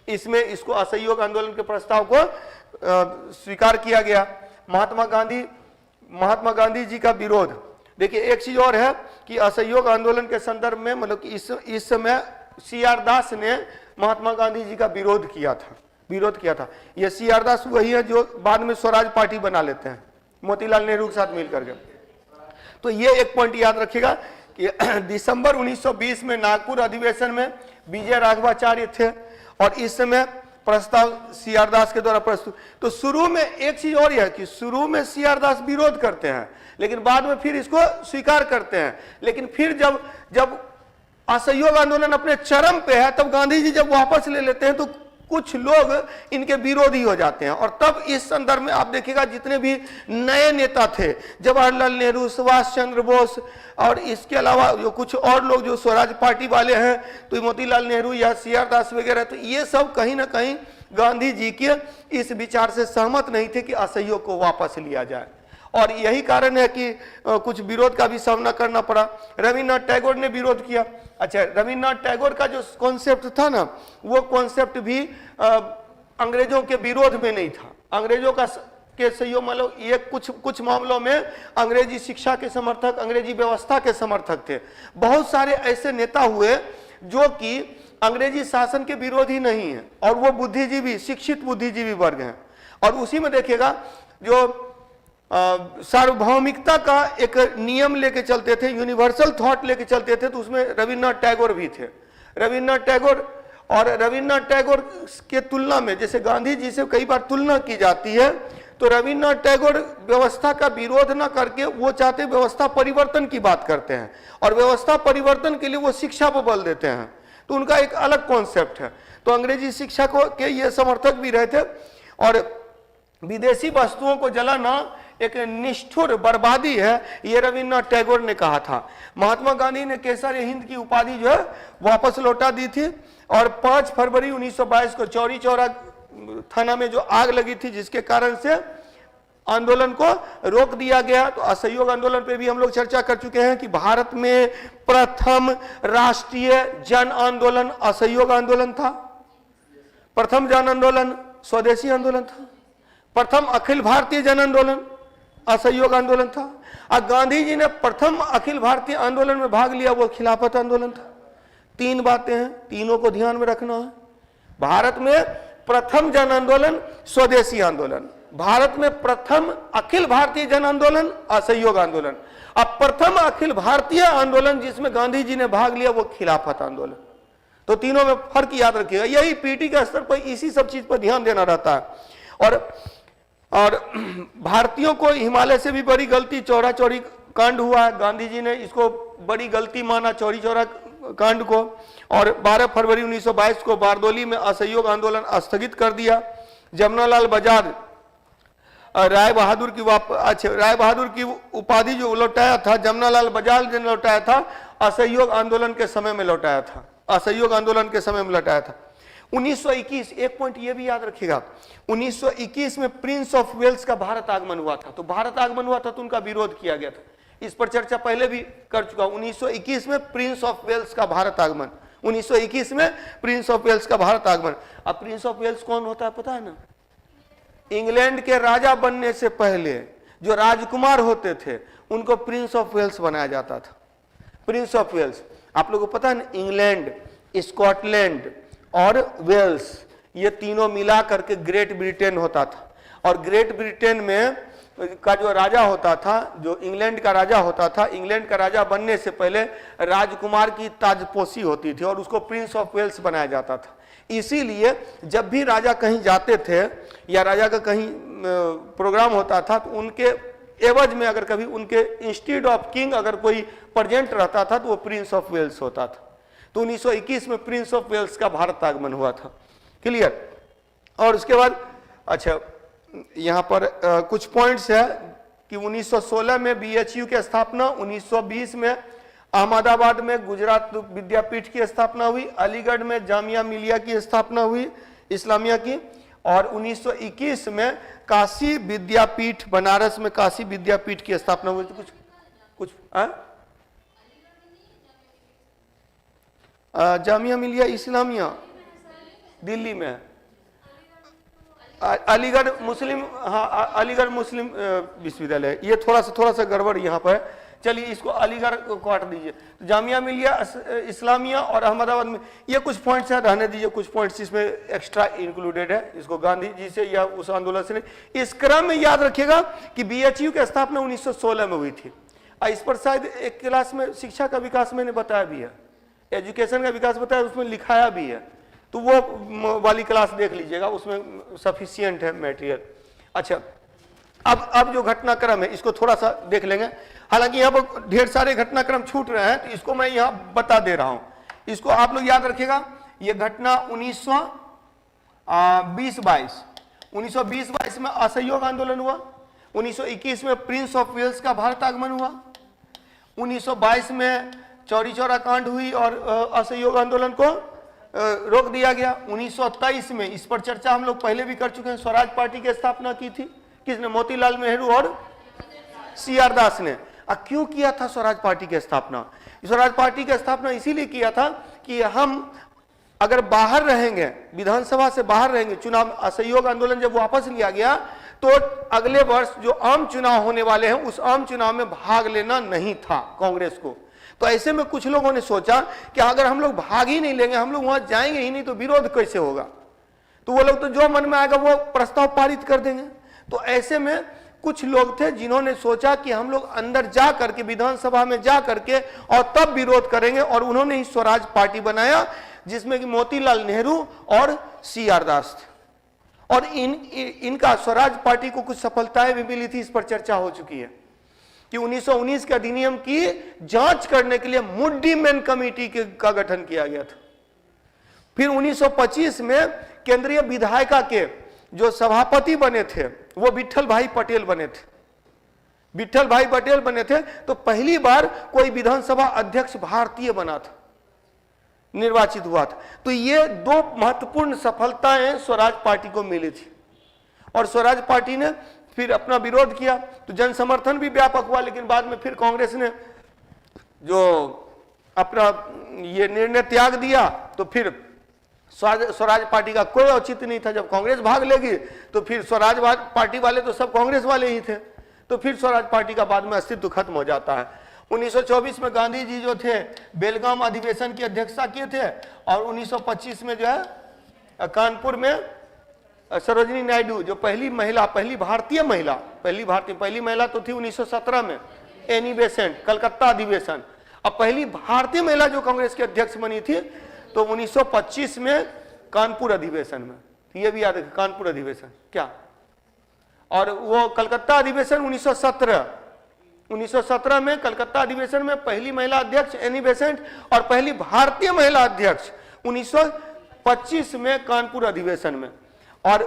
Speaker 1: इसमें इसको असहयोग आंदोलन के प्रस्ताव को स्वीकार किया गया। महात्मा गांधी जी का विरोध, देखिए एक चीज और है कि असहयोग आंदोलन के संदर्भ में मतलब कि इस समय CR दास ने महात्मा गांधी जी का विरोध किया था। ये CR दास वही है जो बाद में स्वराज पार्टी बना लेते हैं मोतीलाल नेहरू के साथ मिलकर के। तो ये एक पॉइंट याद रखिएगा कि दिसंबर 1920 में नागपुर अधिवेशन में विजय राघवाचार्य थे और इस समय प्रस्ताव CR दास के द्वारा प्रस्तुत। तो शुरू में एक चीज और यह कि शुरू में CR दास विरोध करते हैं, लेकिन बाद में फिर इसको स्वीकार करते हैं। लेकिन फिर जब असहयोग आंदोलन अपने चरम पे है, तब गांधी जी जब वापस ले लेते हैं तो कुछ लोग इनके विरोधी हो जाते हैं। और तब इस संदर्भ में आप देखिएगा जितने भी नए नेता थे, जवाहरलाल नेहरू, सुभाष चंद्र बोस और इसके अलावा जो कुछ और लोग जो स्वराज पार्टी वाले हैं, तो मोतीलाल नेहरू या CR दास वगैरह, तो ये सब कहीं ना कहीं गांधी जी के इस विचार से सहमत नहीं थे कि असहयोग को वापस लिया जाए। और यही कारण है कि कुछ विरोध का भी सामना करना पड़ा। रविन्द्रनाथ टैगोर ने विरोध किया। अच्छा, रविन्द्रनाथ टैगोर का जो कॉन्सेप्ट था ना, वो कॉन्सेप्ट भी अंग्रेजों के विरोध में नहीं था। अंग्रेजों के सहयोग, मतलब ये कुछ मामलों में अंग्रेजी शिक्षा के समर्थक, अंग्रेजी व्यवस्था के समर्थक थे। बहुत सारे ऐसे नेता हुए जो कि अंग्रेजी शासन के विरोधी नहीं है और वो बुद्धिजीवी, शिक्षित बुद्धिजीवी वर्ग हैं। और उसी में देखिएगा जो सार्वभौमिकता का एक नियम लेके चलते थे, यूनिवर्सल थॉट लेके चलते थे, तो उसमें रविन्द्रनाथ टैगोर भी थे। रविन्द्रनाथ टैगोर के तुलना में, जैसे गांधी जी से कई बार तुलना की जाती है, तो रविन्द्रनाथ टैगोर व्यवस्था का विरोध ना करके वो चाहते व्यवस्था परिवर्तन की बात करते हैं और व्यवस्था परिवर्तन के लिए वो शिक्षा पर बल देते हैं। तो उनका एक अलग कॉन्सेप्ट है। तो अंग्रेजी शिक्षा को के ये समर्थक भी रहे थे। और विदेशी वस्तुओं को जलाना एक निष्ठुर बर्बादी है, ये रविन्द्रनाथ टैगोर ने कहा था। महात्मा गांधी ने केसर हिंद की उपाधि जो है वापस लौटा दी थी और 5 फरवरी 1922 को चौरी चौरा थाना में जो आग लगी थी, जिसके कारण से आंदोलन को रोक दिया गया। तो असहयोग आंदोलन पे भी हम लोग चर्चा कर चुके हैं कि भारत में प्रथम राष्ट्रीय जन आंदोलन असहयोग आंदोलन था। प्रथम जन आंदोलन स्वदेशी आंदोलन था। प्रथम अखिल भारतीय जन आंदोलन असहयोग आंदोलन था। और गांधी जी ने प्रथम अखिल भारतीय आंदोलन में भाग लिया, वो खिलाफत आंदोलन था। 3 बातें हैं, तीनों को ध्यान में रखना है। भारत में प्रथम जन आंदोलन स्वदेशी आंदोलन, भारत में प्रथम अखिल भारतीय जन आंदोलन असहयोग आंदोलन। अब प्रथम अखिल भारतीय आंदोलन जिसमें गांधी जी ने भाग लिया वो खिलाफत आंदोलन। तो तीनों में फर्क याद रखिएगा। यही पीटी के स्तर पर इसी सब चीज पर ध्यान देना रहता है। और भारतीयों को हिमालय से भी बड़ी गलती चौरा चौरी कांड हुआ है। गांधी जी ने इसको बड़ी गलती माना चौरी चौरा कांड को, और 12 फरवरी 1922 को बारदोली में असहयोग आंदोलन स्थगित कर दिया। जमनालाल बजाज राय बहादुर की अच्छा, राय बहादुर की उपाधि जो लौटाया था जमनालाल बजाज ने लौटाया था, असहयोग आंदोलन के समय में लौटाया था, असहयोग आंदोलन के समय में लौटाया था। 1921, एक पॉइंट ये भी याद रखिएगा, 1921 में प्रिंस ऑफ वेल्स का भारत आगमन हुआ था। तो भारत आगमन हुआ था तो उनका विरोध किया गया था, इस पर चर्चा पहले भी कर चुका। 1921 में प्रिंस ऑफ वेल्स का भारत आगमन, 1921 में प्रिंस ऑफ वेल्स का भारत आगमन। अब प्रिंस ऑफ वेल्स कौन होता है पता है ना? इंग्लैंड के राजा बनने से पहले जो राजकुमार होते थे उनको प्रिंस ऑफ वेल्स बनाया जाता था। प्रिंस ऑफ वेल्स, आप लोगों को पता है ना, इंग्लैंड, स्कॉटलैंड और वेल्स ये तीनों मिला करके ग्रेट ब्रिटेन होता था। और ग्रेट ब्रिटेन में का जो राजा होता था, जो इंग्लैंड का राजा होता था, इंग्लैंड का राजा बनने से पहले राजकुमार की ताजपोशी होती थी और उसको प्रिंस ऑफ वेल्स बनाया जाता था। इसीलिए जब भी राजा कहीं जाते थे या राजा का कहीं प्रोग्राम होता था तो उनके एवज में अगर कभी उनके इंस्टीड ऑफ किंग अगर कोई प्रेजेंट रहता था तो वो प्रिंस ऑफ वेल्स होता था। तो 1921 में प्रिंस ऑफ वेल्स का भारत आगमन हुआ था। क्लियर? और उसके बाद अच्छा यहाँ पर कुछ पॉइंट्स है कि 1916 में BHU की स्थापना, 1920 में अहमदाबाद में गुजरात विद्यापीठ की स्थापना हुई, अलीगढ़ में जामिया मिलिया की स्थापना हुई इस्लामिया की, और 1921 में काशी विद्यापीठ, बनारस में काशी विद्यापीठ की स्थापना हुई। तो कुछ जामिया मिलिया इस्लामिया दिल्ली में, अलीगढ़ मुस्लिम, हाँ अलीगढ़ मुस्लिम विश्वविद्यालय, ये थोड़ा सा गड़बड़ यहाँ पर है। चलिए इसको अलीगढ़ को काट दीजिए। तो जामिया मिलिया इस्लामिया और अहमदाबाद में, ये कुछ पॉइंट्स है, रहने दीजिए, कुछ पॉइंट्स इसमें एक्स्ट्रा इंक्लूडेड है, इसको गांधी जी से या उस आंदोलन से नहीं। इस क्रम में याद रखिएगा कि BHU की स्थापना 1916 में हुई थी। इस पर शायद एक क्लास में शिक्षा का विकास मैंने बताया भी है, एजुकेशन का विकास बताया, उसमें लिखाया भी है, तो वो वाली क्लास देख लीजिएगा, उसमें सफिशियंट है मटेरियल। अच्छा, अब जो घटनाक्रम है इसको थोड़ा सा देख लेंगे। हालांकि यहाँ पर ढेर सारे घटनाक्रम छूट रहे हैं तो इसको मैं यहाँ बता दे रहा हूँ, इसको आप लोग याद रखिएगा। ये घटना 1920-22 में असहयोग आंदोलन हुआ, 1921 में प्रिंस ऑफ वेल्स का भारत आगमन हुआ, 1922 में चौरी चौरा कांड हुई और असहयोग आंदोलन को रोक दिया गया। 1923 में, इस पर चर्चा हम लोग पहले भी कर चुके हैं, स्वराज पार्टी की स्थापना की थी, किसने? मोतीलाल नेहरू और CR दास ने। क्यों किया था स्वराज पार्टी की स्थापना? स्वराज पार्टी की स्थापना इसीलिए किया था कि हम अगर बाहर रहेंगे, विधानसभा से बाहर रहेंगे, चुनाव, असहयोग आंदोलन जब वापस लिया गया तो अगले वर्ष जो आम चुनाव होने वाले हैं उस आम चुनाव में भाग लेना नहीं था कांग्रेस को। तो ऐसे में कुछ लोगों ने सोचा कि अगर हम लोग भाग ही नहीं लेंगे, हम लोग वहां जाएंगे ही नहीं, तो विरोध कैसे होगा? तो वो लोग तो जो मन में आएगा वो प्रस्ताव पारित कर देंगे। तो ऐसे में कुछ लोग थे जिन्होंने सोचा कि हम लोग अंदर जा करके, विधानसभा में जा करके और तब विरोध करेंगे, और उन्होंने ही स्वराज पार्टी बनाया जिसमें कि मोतीलाल नेहरू और CR दास थे। और इनका स्वराज पार्टी को कुछ सफलताएं भी मिली थी, इस पर चर्चा हो चुकी है कि 1919 के अधिनियम की जांच करने के लिए मुड्डीमैन कमेटी का गठन किया गया था। फिर 1925 में केंद्रीय विधायिका के जो सभापति बने थे वो विट्ठल भाई पटेल बने थे। विट्ठल भाई पटेल बने थे तो पहली बार कोई विधानसभा अध्यक्ष भारतीय बना था, निर्वाचित हुआ था। तो ये दो महत्वपूर्ण सफलताएं स्वराज पार्टी को मिली थी। और स्वराज पार्टी ने फिर अपना विरोध किया तो जन समर्थन भी व्यापक हुआ, लेकिन बाद में फिर कांग्रेस ने जो अपना ये निर्णय त्याग दिया तो फिर स्वराज पार्टी का कोई औचित्य नहीं था। जब कांग्रेस भाग लेगी तो फिर स्वराज पार्टी वाले तो सब कांग्रेस वाले ही थे, तो फिर स्वराज पार्टी का बाद में अस्तित्व खत्म हो जाता है। 1924 में गांधी जी जो थे बेलगाम अधिवेशन की अध्यक्षता किए थे, और 1925 में जो है कानपुर में सरोजिनी नायडू जो पहली भारतीय महिला तो थी 1917 में, एनी बेसेंट, कलकत्ता अधिवेशन। अब पहली भारतीय महिला जो कांग्रेस की अध्यक्ष बनी थी तो 1925 में कानपुर अधिवेशन में, ये भी याद है कानपुर अधिवेशन क्या। और वो कलकत्ता अधिवेशन 1917 में कलकत्ता अधिवेशन में पहली महिला अध्यक्ष एनी बेसेंट, और पहली भारतीय महिला अध्यक्ष 1925 में कानपुर अधिवेशन में। और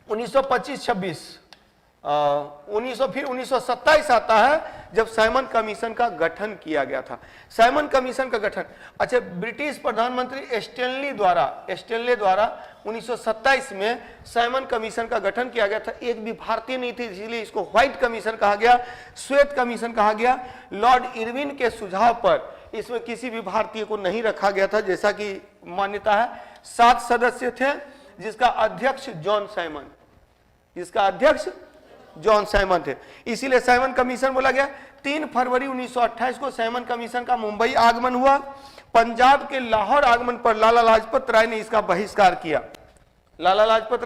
Speaker 1: 1925-26 फिर 1927 आता है जब साइमन कमीशन का गठन किया गया था। साइमन कमीशन का गठन, अच्छा, ब्रिटिश प्रधानमंत्री स्टेनली द्वारा 1927 में साइमन कमीशन का गठन किया गया था। एक भी भारतीय नहीं थी, इसलिए इसको व्हाइट कमीशन कहा गया, श्वेत कमीशन कहा गया। लॉर्ड इरविन के सुझाव पर इसमें किसी भी भारतीय को नहीं रखा गया था, जैसा कि मान्यता है। 7 सदस्य थे, जिसका अध्यक्ष जॉन साइमन थे, इसीलिए साइमन कमीशन बोला गया। 3 फरवरी 1928 को साइमन कमीशन का मुंबई आगमन हुआ। पंजाब के लाहौर आगमन पर लाला लाजपत राय ने इसका बहिष्कार किया। लाला लाजपत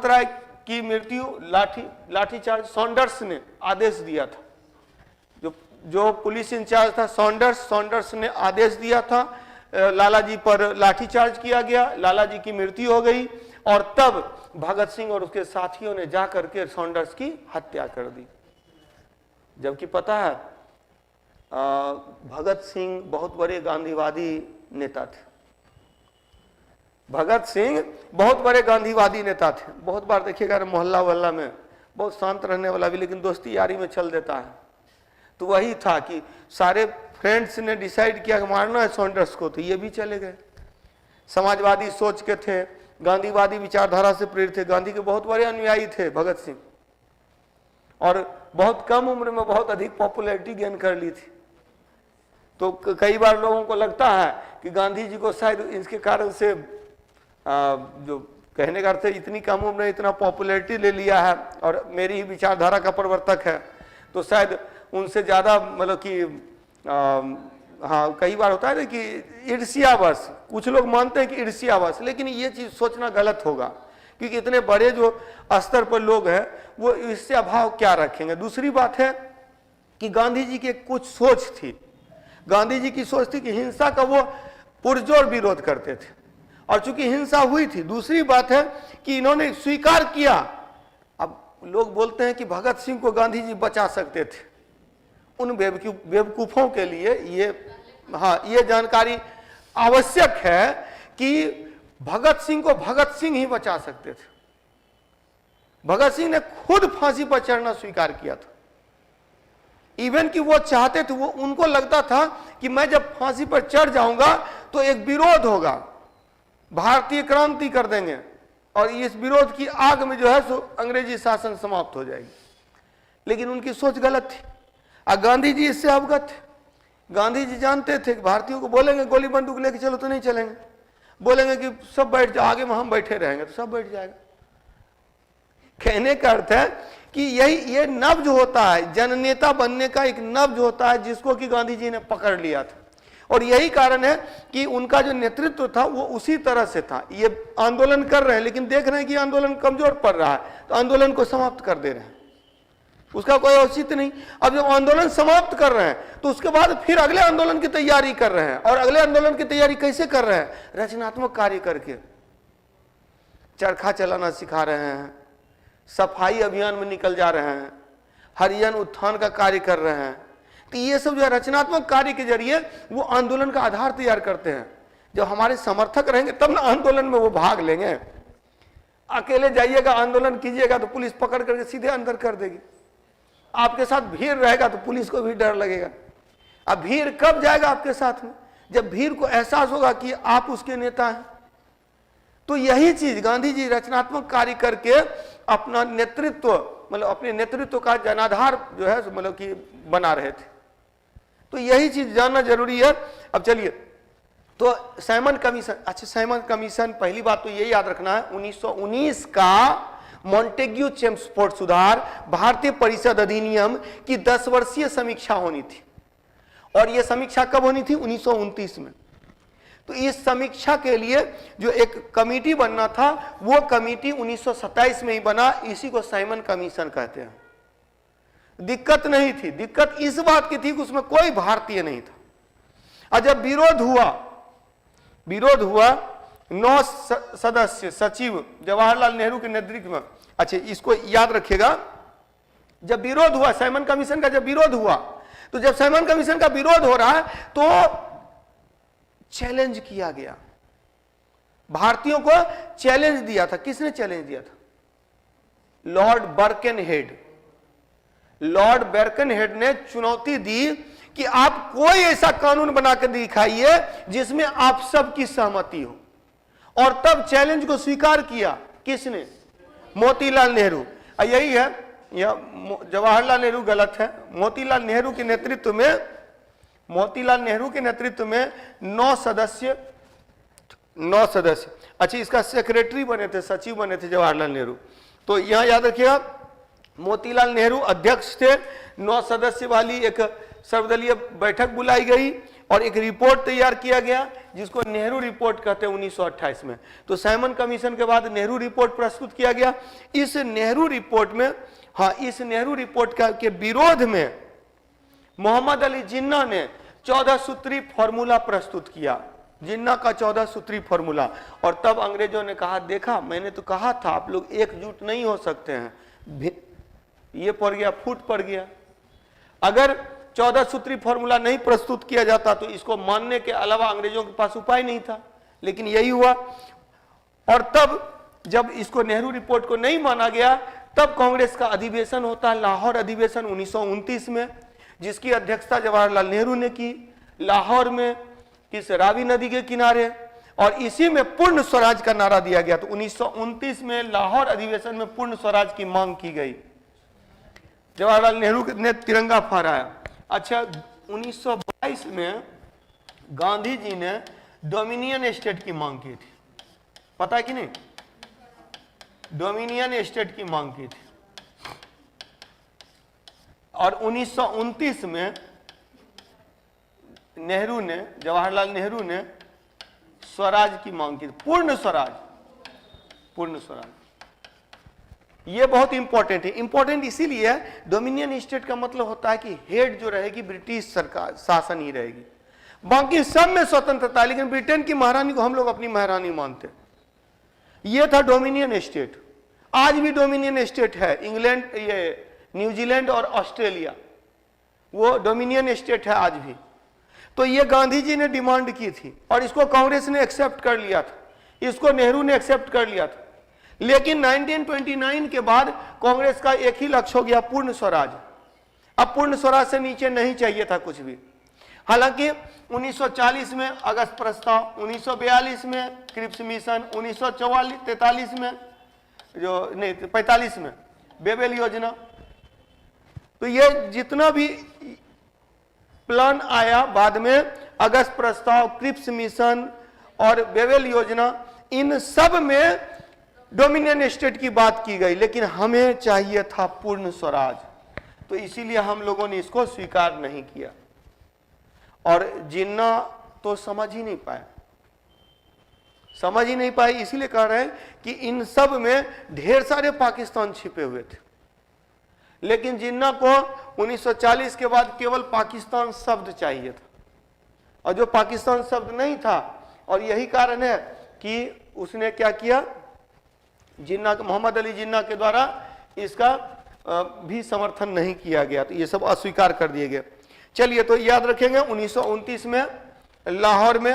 Speaker 1: राय की मृत्यु लाठीचार्ज सॉन्डर्स ने आदेश दिया था। जो पुलिस इंचार्ज था सॉन्डर्स ने आदेश दिया था। लाला जी पर लाठीचार्ज किया गया, लाला जी की मृत्यु हो गई, और तब भगत सिंह और उसके साथियों ने जाकर के सॉन्डर्स की हत्या कर दी। जबकि पता है भगत सिंह बहुत बड़े गांधीवादी नेता थे। बहुत बार देखिएगा मोहल्ला में बहुत शांत रहने वाला भी, लेकिन दोस्ती यारी में चल देता है। तो वही था कि सारे फ्रेंड्स ने डिसाइड किया कि मारना है सॉन्डर्स को, तो ये भी चले गए। समाजवादी सोच के थे, गांधीवादी विचारधारा से प्रेरित थे, गांधी के बहुत बड़े अनुयायी थे भगत सिंह, और बहुत कम उम्र में बहुत अधिक पॉपुलैरिटी गेन कर ली थी। तो कई बार लोगों को लगता है कि गांधी जी को शायद इसके कारण से जो कहने का अर्थ है इतनी कम उम्र में इतना पॉपुलैरिटी ले लिया है और मेरी ही विचारधारा का प्रवर्तक है, तो शायद उनसे ज़्यादा मतलब कि हाँ, कई बार होता है ना कि ईर्ष्यावश, कुछ लोग मानते हैं कि ईर्ष्यावश, लेकिन ये चीज़ सोचना गलत होगा, क्योंकि इतने बड़े जो स्तर पर लोग हैं वो ईर्ष्या भाव क्या रखेंगे। दूसरी बात है कि गांधी जी की कुछ सोच थी, गांधी जी की सोच थी कि हिंसा का वो पुरजोर विरोध करते थे, और चूंकि हिंसा हुई थी। दूसरी बात है कि इन्होंने स्वीकार किया। अब लोग बोलते हैं कि भगत सिंह को गांधी जी बचा सकते थे, उन बेवकूफों के लिए ये जानकारी आवश्यक है कि भगत सिंह को भगत सिंह ही बचा सकते थे। भगत सिंह ने खुद फांसी पर चढ़ना स्वीकार किया था। इवन कि वो चाहते थे, वो उनको लगता था कि मैं जब फांसी पर चढ़ जाऊंगा तो एक विरोध होगा, भारतीय क्रांति कर देंगे, और इस विरोध की आग में जो है सो अंग्रेजी शासन समाप्त हो जाएगी। लेकिन उनकी सोच गलत थी, और गांधी जी इससे अवगत थे। गांधी जी जानते थे कि भारतीयों को बोलेंगे गोली बंदूक लेके चलो तो नहीं चलेंगे, बोलेंगे कि सब बैठ जाओ, आगे में हम बैठे रहेंगे तो सब बैठ जाएगा। कहने का अर्थ है कि ये नब्ज होता है, जननेता बनने का एक नब्ज होता है, जिसको कि गांधी जी ने पकड़ लिया था, और यही कारण है कि उनका जो नेतृत्व था वो उसी तरह से था। ये आंदोलन कर रहे हैं, लेकिन देख रहे हैं कि आंदोलन कमजोर पड़ रहा है, तो आंदोलन को समाप्त कर दे रहे हैं, उसका कोई औचित्य नहीं। अब जब आंदोलन समाप्त कर रहे हैं तो उसके बाद फिर अगले आंदोलन की तैयारी कर रहे हैं, और अगले आंदोलन की तैयारी कैसे कर रहे हैं? रचनात्मक कार्य करके, चरखा चलाना सिखा रहे हैं, सफाई अभियान में निकल जा रहे हैं, हरिजन उत्थान का कार्य कर रहे हैं। तो ये सब जो है रचनात्मक कार्य के जरिए वो आंदोलन का आधार तैयार करते हैं। जब हमारे समर्थक रहेंगे तब ना आंदोलन में वो भाग लेंगे। अकेले जाइएगा आंदोलन कीजिएगा तो पुलिस पकड़ करके सीधे अंदर कर देगी। आपके साथ भीड़ रहेगा तो पुलिस को भी डर लगेगा। अब भीड़ कब जाएगा आपके साथ में? जब भीड़ को एहसास होगा कि आप उसके नेता हैं। तो यही चीज गांधी जी रचनात्मक कार्य करके अपना नेतृत्व, मतलब अपने नेतृत्व का जनाधार जो है मतलब कि बना रहे थे। तो यही चीज जानना जरूरी है। अब चलिए, तो साइमन कमीशन, अच्छा साइमन कमीशन, पहली बात तो ये याद रखना है 1919 का मॉन्टेग्यू चेम्सफोर्ड सुधार भारतीय परिषद अधिनियम की 10 वर्षीय समीक्षा होनी थी, और यह समीक्षा कब होनी थी? 1929 में। तो इस समीक्षा के लिए जो एक कमेटी बनना था वो कमेटी 1927 में ही बना, इसी को साइमन कमीशन कहते हैं। दिक्कत नहीं थी, दिक्कत इस बात की थी कि उसमें कोई भारतीय नहीं था। और जब विरोध हुआ 9 सदस्य सचिव जवाहरलाल नेहरू के नेतृत्व में, अच्छा इसको याद रखिएगा, जब विरोध हुआ साइमन कमीशन का, जब विरोध हुआ, तो जब साइमन कमीशन का विरोध हो रहा है तो चैलेंज किया गया, भारतीयों को चैलेंज दिया था। किसने चैलेंज दिया था? लॉर्ड बर्कनहेड ने चुनौती दी कि आप कोई ऐसा कानून बना के दिखाइए जिसमें आप सबकी सहमति हो, और तब चैलेंज को स्वीकार किया किसने? मोतीलाल नेहरू। यही है, यह जवाहरलाल नेहरू गलत है। मोतीलाल नेहरू के नेतृत्व में 9 सदस्य, अच्छा इसका सेक्रेटरी बने थे, सचिव बने थे जवाहरलाल नेहरू। तो यहां याद रखिएगा, मोतीलाल नेहरू अध्यक्ष थे। 9 सदस्य वाली एक सर्वदलीय बैठक बुलाई गई और एक रिपोर्ट तैयार किया गया जिसको नेहरू रिपोर्ट कहते हैं 1928 में। तो साइमन कमीशन के बाद नेहरू रिपोर्ट प्रस्तुत किया गया। इस नेहरू रिपोर्ट के विरोध में मोहम्मद अली जिन्ना ने 14 सूत्री फॉर्मूला प्रस्तुत किया, जिन्ना का 14 सूत्री फॉर्मूला। और तब अंग्रेजों ने कहा, देखा मैंने तो कहा था आप लोग एकजुट नहीं हो सकते हैं, ये पड़ गया, फूट पड़ गया। अगर 14 सूत्री फॉर्मूला नहीं प्रस्तुत किया जाता तो इसको मानने के अलावा अंग्रेजों के पास उपाय नहीं था, लेकिन यही हुआ। और तब जब इसको नेहरू रिपोर्ट को नहीं माना गया, तब कांग्रेस का अधिवेशन होता है, लाहौर अधिवेशन 1929 में, जिसकी अध्यक्षता जवाहरलाल नेहरू ने की, लाहौर में, किस रावी नदी के किनारे। और इसी में पूर्ण स्वराज का नारा दिया गया। तो 1929 में लाहौर अधिवेशन में पूर्ण स्वराज की मांग की गई, जवाहरलाल नेहरू ने तिरंगा फहराया। अच्छा, 1922 में गांधी जी ने डोमिनियन स्टेट की मांग की थी, पता है कि नहीं? डोमिनियन स्टेट की मांग की थी। और 1929 में जवाहरलाल नेहरू ने स्वराज की मांग की, पूर्ण स्वराज। ये बहुत इंपॉर्टेंट है। इंपॉर्टेंट इसीलिए है, डोमिनियन स्टेट का मतलब होता है कि हेड जो रहेगी ब्रिटिश सरकार, शासन ही रहेगी, बाकी सब में स्वतंत्रता। लेकिन ब्रिटेन की महारानी को हम लोग अपनी महारानी मानते। ये था डोमिनियन स्टेट। आज भी डोमिनियन स्टेट है इंग्लैंड, ये न्यूजीलैंड और ऑस्ट्रेलिया, वो डोमिनियन स्टेट है आज भी। तो ये गांधी जी ने डिमांड की थी और इसको कांग्रेस ने एक्सेप्ट कर लिया था, इसको नेहरू ने एक्सेप्ट कर लिया था। लेकिन 1929 के बाद कांग्रेस का एक ही लक्ष्य हो गया, पूर्ण स्वराज। अब पूर्ण स्वराज से नीचे नहीं चाहिए था कुछ भी। हालांकि 1940 में अगस्त प्रस्ताव, 1942 में क्रिप्स मिशन, 1943 में 45 में बेबेल योजना। तो ये जितना भी प्लान आया बाद में, अगस्त प्रस्ताव, क्रिप्स मिशन और बेबेल योजना, इन सब में डोमिनियन स्टेट की बात की गई। लेकिन हमें चाहिए था पूर्ण स्वराज, तो इसीलिए हम लोगों ने इसको स्वीकार नहीं किया। और जिन्ना तो समझ ही नहीं पाए, इसीलिए कह रहे हैं कि इन सब में ढेर सारे पाकिस्तान छिपे हुए थे। लेकिन जिन्ना को 1940 के बाद केवल पाकिस्तान शब्द चाहिए था, और जो पाकिस्तान शब्द नहीं था, और यही कारण है कि उसने क्या किया, मोहम्मद अली जिन्ना के द्वारा इसका भी समर्थन नहीं किया गया। तो ये सब अस्वीकार कर दिए गए। चलिए, तो याद रखेंगे 1929 में लाहौर में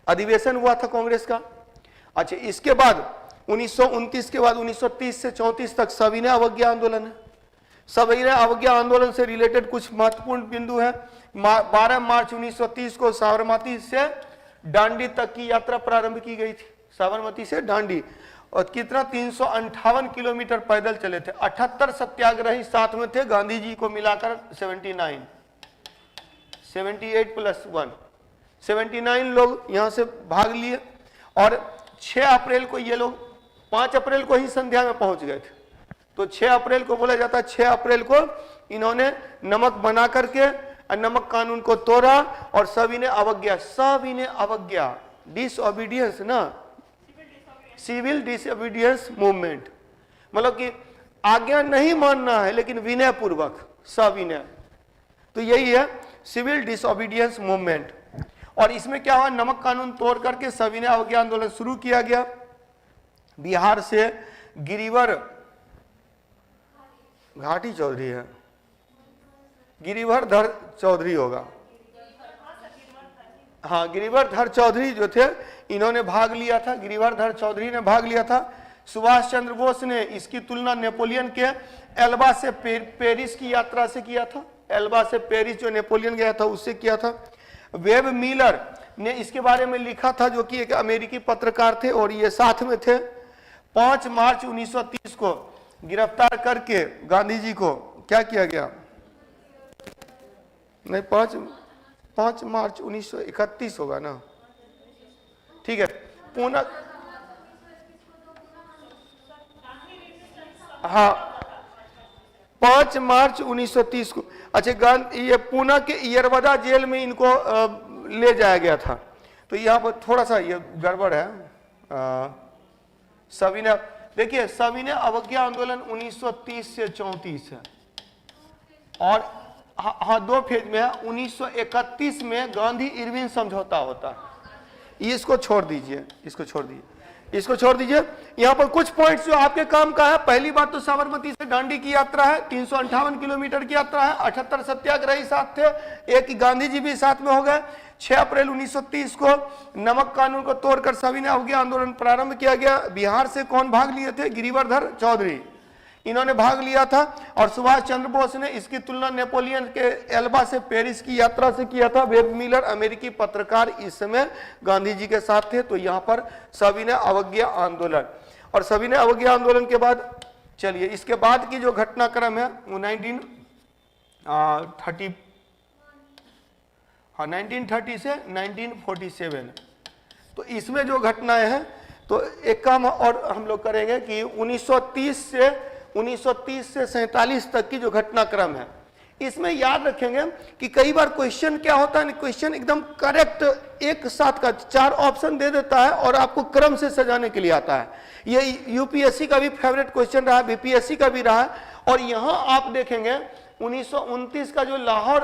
Speaker 1: अधिवेशन हुआ था कांग्रेस का। अच्छा, इसके बाद 1929 के बाद 1930 से 34 तक सविनय अवज्ञा आंदोलन है। सविनय अवज्ञा आंदोलन से रिलेटेड कुछ महत्वपूर्ण बिंदु है। 12 मार्च 1930 को साबरमती से डांडी तक की यात्रा प्रारंभ की गई थी, साबरमती से डांडी। और कितना, 358 किलोमीटर पैदल चले थे। 78 सत्याग्रही साथ में थे, गांधी जी को मिलाकर 78 + 1 79 लोग यहां से भाग लिए। और 6 अप्रैल को ये लोग, 5 अप्रैल को ही संध्या में पहुंच गए थे। तो 6 अप्रैल को बोला जाता है, 6 अप्रैल को इन्होंने नमक बना करके नमक कानून को तोड़ा और सविनय अवज्ञा डिसओबीडियंस ना, सिविल डिसओबीडियंस मूवमेंट, मतलब कि आज्ञा नहीं मानना है लेकिन विनय पूर्वक, सविनय। तो यही है सिविल डिसओबीडियंस मूवमेंट। और इसमें क्या हुआ, नमक कानून तोड़ करके सविनय अवज्ञा आंदोलन शुरू किया गया। बिहार से गिरिवर घाटी चौधरी है, गिरिवरधर चौधरी होगा, हाँ, गिरिवरधर चौधरी जो थे, इन्होंने भाग लिया था। गिरिवरधर चौधरी ने भाग लिया था। सुभाष चंद्र बोस ने इसकी तुलना नेपोलियन के एल्बा से पेरिस की यात्रा से किया था। एल्बा से पेरिस जो नेपोलियन गया था उससे किया था। वेब मिलर ने इसके बारे में लिखा था, जो कि एक अमेरिकी पत्रकार थे और ये साथ में थे। 5 मार्च 1930 को गिरफ्तार करके गांधी जी को क्या किया गया, नहीं 5 मार्च 1931 होगा ना, ठीक है, पूना, हाँ 5 मार्च 1930 को, अच्छा ये पूना के यरवदा जेल में इनको ले जाया गया था। तो यहाँ पर थोड़ा सा ये गड़बड़ है। सविनय, देखिए सविनय अवज्ञा आंदोलन 1930 से 34 है और हाँ 2 फेज में है। 1931 में गांधी इरविन समझौता होता है। इसको छोड़ दीजिए, इसको छोड़ दीजिए, इसको छोड़ दीजिए। यहाँ पर कुछ पॉइंट्स जो आपके काम का है। पहली बात तो साबरमती से दांडी की यात्रा है, 358 किलोमीटर की यात्रा है। 78 सत्याग्रही साथ थे, एक गांधी जी भी साथ में हो गए। 6 अप्रैल 1930 को नमक कानून को तोड़कर सविनय अवज्ञा आंदोलन प्रारंभ किया गया। बिहार से कौन भाग लिए थे, गिरिवरधर चौधरी, इन्होंने भाग लिया था। और सुभाष चंद्र बोस ने इसकी तुलना नेपोलियन के एल्बा से पेरिस की यात्रा से किया था। वेब मिलर अमेरिकी पत्रकार इस समय गांधी जी के साथ थे। तो यहाँ पर सविनय अवज्ञा आंदोलन, और सविनय अवज्ञा आंदोलन के बाद चलिए इसके बाद की जो घटनाक्रम है वो 1930 से 1947। तो इसमें जो घटनाएं हैं, तो एक काम और हम लोग करेंगे कि 1930 से 47 तक की जो घटनाक्रम है, इसमें याद रखेंगे कि कई बार क्वेश्चन क्या होता है, क्वेश्चन एकदम करेक्ट एक साथ का 4 ऑप्शन दे देता है और आपको क्रम से सजाने के लिए आता है। ये यूपीएससी का भी फेवरेट क्वेश्चन रहा है, बीपीएससी का भी रहा है। और यहां आप देखेंगे 1929 का जो लाहौर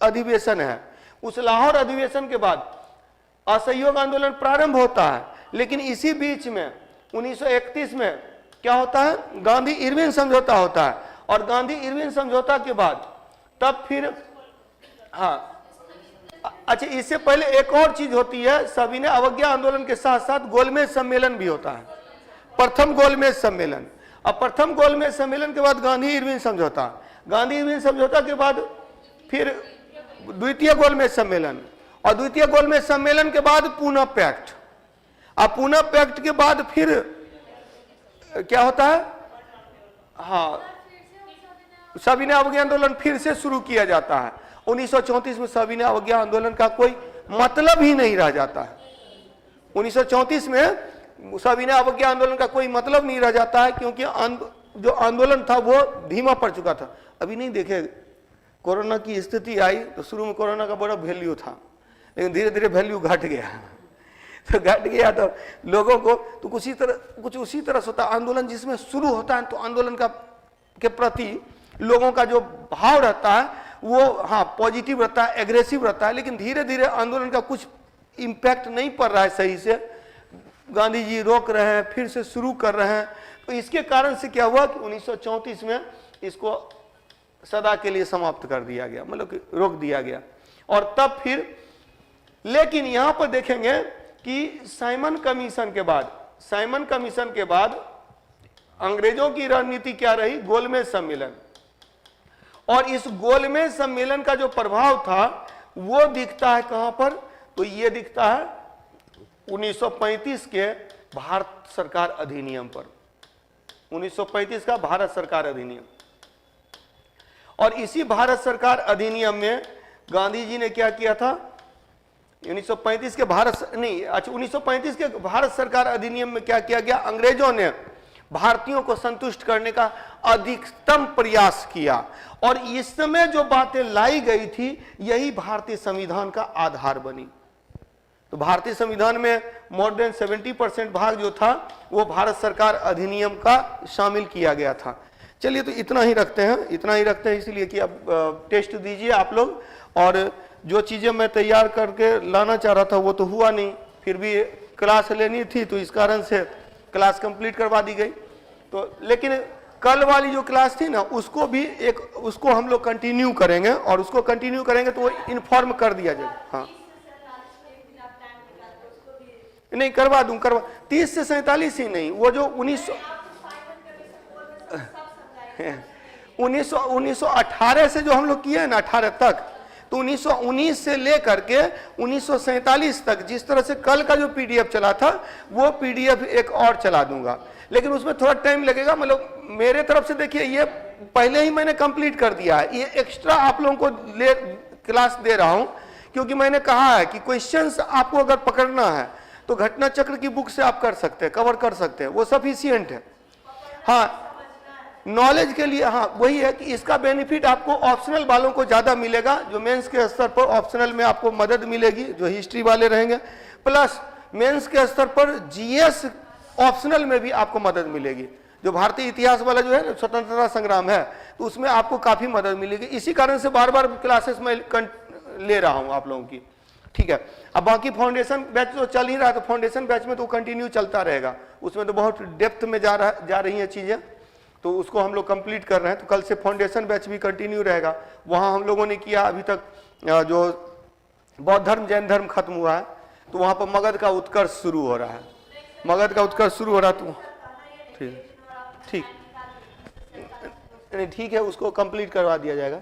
Speaker 1: अधिवेशन है, उस लाहौर अधिवेशन के बाद असहयोग आंदोलन प्रारंभ होता है। लेकिन इसी बीच में 1931 में क्या होता है, गांधी इरविन समझौता होता है। और गांधी इरविन समझौता के बाद तब फिर हाँ, अच्छा इससे पहले एक और चीज होती है, सविनय अवज्ञा आंदोलन के साथ साथ गोलमेज सम्मेलन भी होता है, प्रथम गोलमेज सम्मेलन। अब प्रथम गोलमेज सम्मेलन के बाद गांधी इरविन समझौता, गांधी इरविन समझौता के बाद फिर द्वितीय गोलमेज सम्मेलन, और द्वितीय गोलमेज सम्मेलन के बाद पूना पैक्ट। अब पूना पैक्ट के बाद फिर क्या होता है, हाँ सविनय अवज्ञा आंदोलन फिर से शुरू किया जाता है। 1934 में सविनय अवज्ञा आंदोलन का कोई मतलब ही नहीं रह जाता है। 1934 में सविनय अवज्ञा आंदोलन का कोई मतलब नहीं रह जाता है, क्योंकि जो आंदोलन था वो धीमा पड़ चुका था। अभी नहीं देखे, कोरोना की स्थिति आई तो शुरू में कोरोना का बड़ा वैल्यू था, लेकिन धीरे धीरे वैल्यू घट गया। तो घट गया तो लोगों को तो कुछ उसी तरह से होता है। आंदोलन जिसमें शुरू होता है तो आंदोलन के प्रति लोगों का जो भाव रहता है वो हाँ पॉजिटिव रहता है, एग्रेसिव रहता है। लेकिन धीरे धीरे आंदोलन का कुछ इम्पैक्ट नहीं पड़ रहा है सही से, गांधी जी रोक रहे हैं, फिर से शुरू कर रहे हैं। तो इसके कारण से क्या हुआ कि 1934 में इसको सदा के लिए समाप्त कर दिया गया, मतलब कि रोक दिया गया। और तब फिर लेकिन यहां पर देखेंगे कि साइमन कमीशन के बाद अंग्रेजों की रणनीति क्या रही, गोलमेज सम्मेलन। और इस गोलमेज सम्मेलन का जो प्रभाव था वो दिखता है कहां पर, तो ये दिखता है 1935 के भारत सरकार अधिनियम पर। 1935 का भारत सरकार अधिनियम, और इसी भारत सरकार अधिनियम में गांधी जी ने क्या किया था, 1935 के 1935 के भारत सरकार अधिनियम में क्या किया गया, अंग्रेजों ने भारतीयों को संतुष्ट करने का अधिकतम प्रयास किया। और इस समय जो बातें लाई गई थी यही भारतीय संविधान का आधार बनी। तो भारतीय संविधान में मोर देन 70% भाग जो था वो भारत सरकार अधिनियम का शामिल किया गया था। चलिए तो इतना ही रखते हैं, इसलिए कि अब टेस्ट दीजिए आप लोग। और जो चीजें मैं तैयार करके लाना चाह रहा था वो तो हुआ नहीं, फिर भी क्लास लेनी थी तो इस कारण से क्लास कंप्लीट करवा दी गई। तो लेकिन कल वाली जो क्लास थी ना उसको हम लोग कंटिन्यू करेंगे, और उसको कंटिन्यू करेंगे तो वो इन्फॉर्म कर दिया जाएगा। हाँ नहीं करवा दूं, करवा 30 से 47 ही नहीं, वो जो 1918 से जो हम लोग किए ना 18 तक, तो 1919 से लेकर के 1947 तक जिस तरह से कल का जो पीडीएफ चला था वो पीडीएफ एक और चला दूंगा, लेकिन उसमें थोड़ा टाइम लगेगा। मतलब मेरे तरफ से देखिए ये पहले ही मैंने कंप्लीट कर दिया है, ये एक्स्ट्रा आप लोगों को क्लास दे रहा हूं क्योंकि मैंने कहा है कि क्वेश्चंस आपको अगर पकड़ना है तो घटना चक्र की बुक से आप कर सकते हैं, कवर कर सकते हैं, वो सफिशिएंट है। हाँ नॉलेज के लिए, हाँ वही है कि इसका बेनिफिट आपको ऑप्शनल वालों को ज्यादा मिलेगा, जो मेंस के स्तर पर ऑप्शनल में आपको मदद मिलेगी जो हिस्ट्री वाले रहेंगे, प्लस मेंस के स्तर पर जीएस ऑप्शनल में भी आपको मदद मिलेगी। जो भारतीय इतिहास वाला जो है स्वतंत्रता संग्राम है तो उसमें आपको काफी मदद मिलेगी। इसी कारण से बार बार क्लासेस में ले रहा हूं आप लोगों की, ठीक है। अब बाकी फाउंडेशन बैच तो चल ही रहा है, तो फाउंडेशन बैच में तो कंटिन्यू चलता रहेगा, उसमें तो बहुत डेप्थ में जा रही है चीजें, तो उसको हम लोग कंप्लीट कर रहे हैं। तो कल से फाउंडेशन बैच भी कंटिन्यू रहेगा। वहाँ हम लोगों ने किया अभी तक जो बौद्ध धर्म जैन धर्म खत्म हुआ है, तो वहाँ पर मगध का उत्कर्ष शुरू हो रहा है, मगध का उत्कर्ष शुरू हो रहा है। तो ठीक ठीक नहीं ठीक है, उसको कंप्लीट करवा दिया जाएगा।